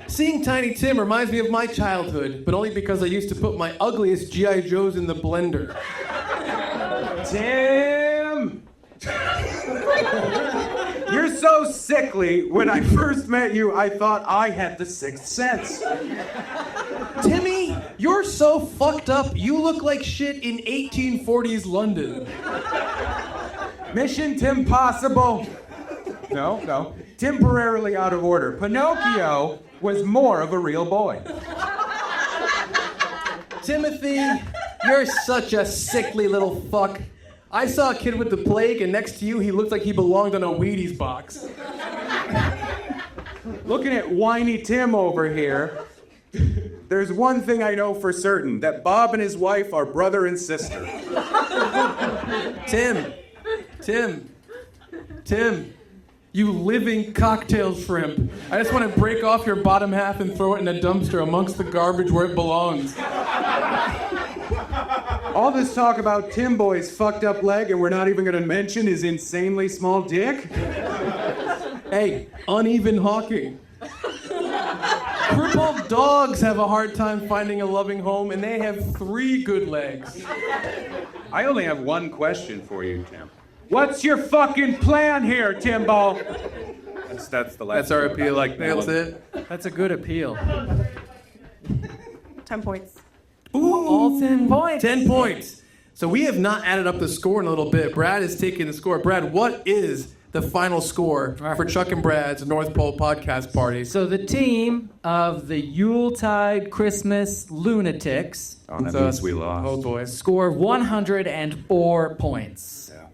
Seeing Tiny Tim reminds me of my childhood, but only because I used to put my ugliest G.I. Joes in the blender. Tim! You're so sickly. When I first met you, I thought I had the sixth sense. Timmy, you're so fucked up, you look like shit in 1840s London. Mission Tim Possible. No. Temporarily out of order. Pinocchio was more of a real boy. Timothy, you're such a sickly little fuck. I saw a kid with the plague, and next to you, he looked like he belonged on a Wheaties box. Looking at whiny Tim over here, there's one thing I know for certain, that Bob and his wife are brother and sister. Tim, you living cocktail shrimp. I just want to break off your bottom half and throw it in a dumpster amongst the garbage where it belongs. All this talk about Tim Boy's fucked up leg and we're not even going to mention his insanely small dick? Hey, uneven hawking. Crippled dogs have a hard time finding a loving home, and they have 3 good legs. I only have one question for you, Tim. What's your fucking plan here, Timbo? That's the last. That's our appeal. That's it. That's a good appeal. 10 points. Ooh, all 10 points. 10 points. So we have not added up the score in a little bit. Brad is taking the score. Brad, what is the final score for Chuck and Brad's North Pole podcast party? So the team of the Yuletide Christmas Lunatics Oh, that means we lost. Oh, boy. score 104 points. Yeah.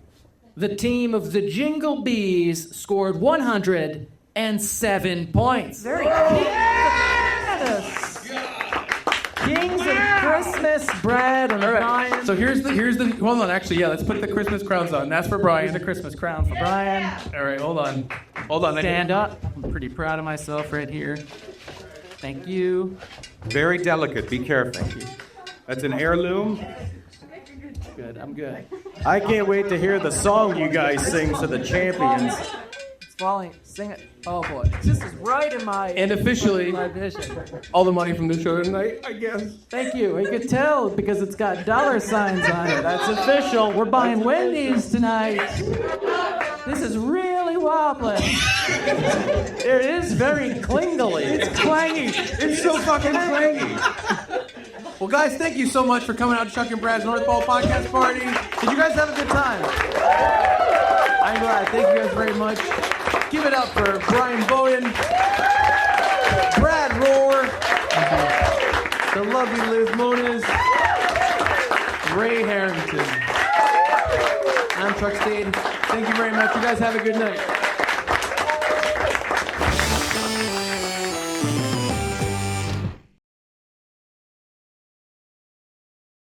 the team of the Jingle Bees scored 107 points. Very good. Kings of Christmas, Brad and Brian. So here's the hold on, actually, yeah, let's put the Christmas crowns on. That's for Brian. Here's the Christmas crown for Brian. All right, hold on. Stand up. I'm pretty proud of myself right here. Thank you. Very delicate. Be careful. That's an heirloom. Good, I'm good. I can't wait to hear the song you guys sing to the champions. It's falling. Sing it. Oh boy. This is right in my And officially, my vision. all the money from the show tonight, I guess. Thank you. You could tell because it's got dollar signs on it. That's official. We're buying Wendy's tonight. This is really wobbling. It is very klingly. It's clangy. It's so fucking clangy. Well, guys, thank you so much for coming out to Chuck and Brad's North Pole podcast party. Did you guys have a good time? I'm glad. Thank you guys very much. Give it up for Brian Beaudoin, Brad Rohr, the lovely Liz Moniz, Ray Harrington. I'm Chuck Stade. Thank you very much. You guys have a good night.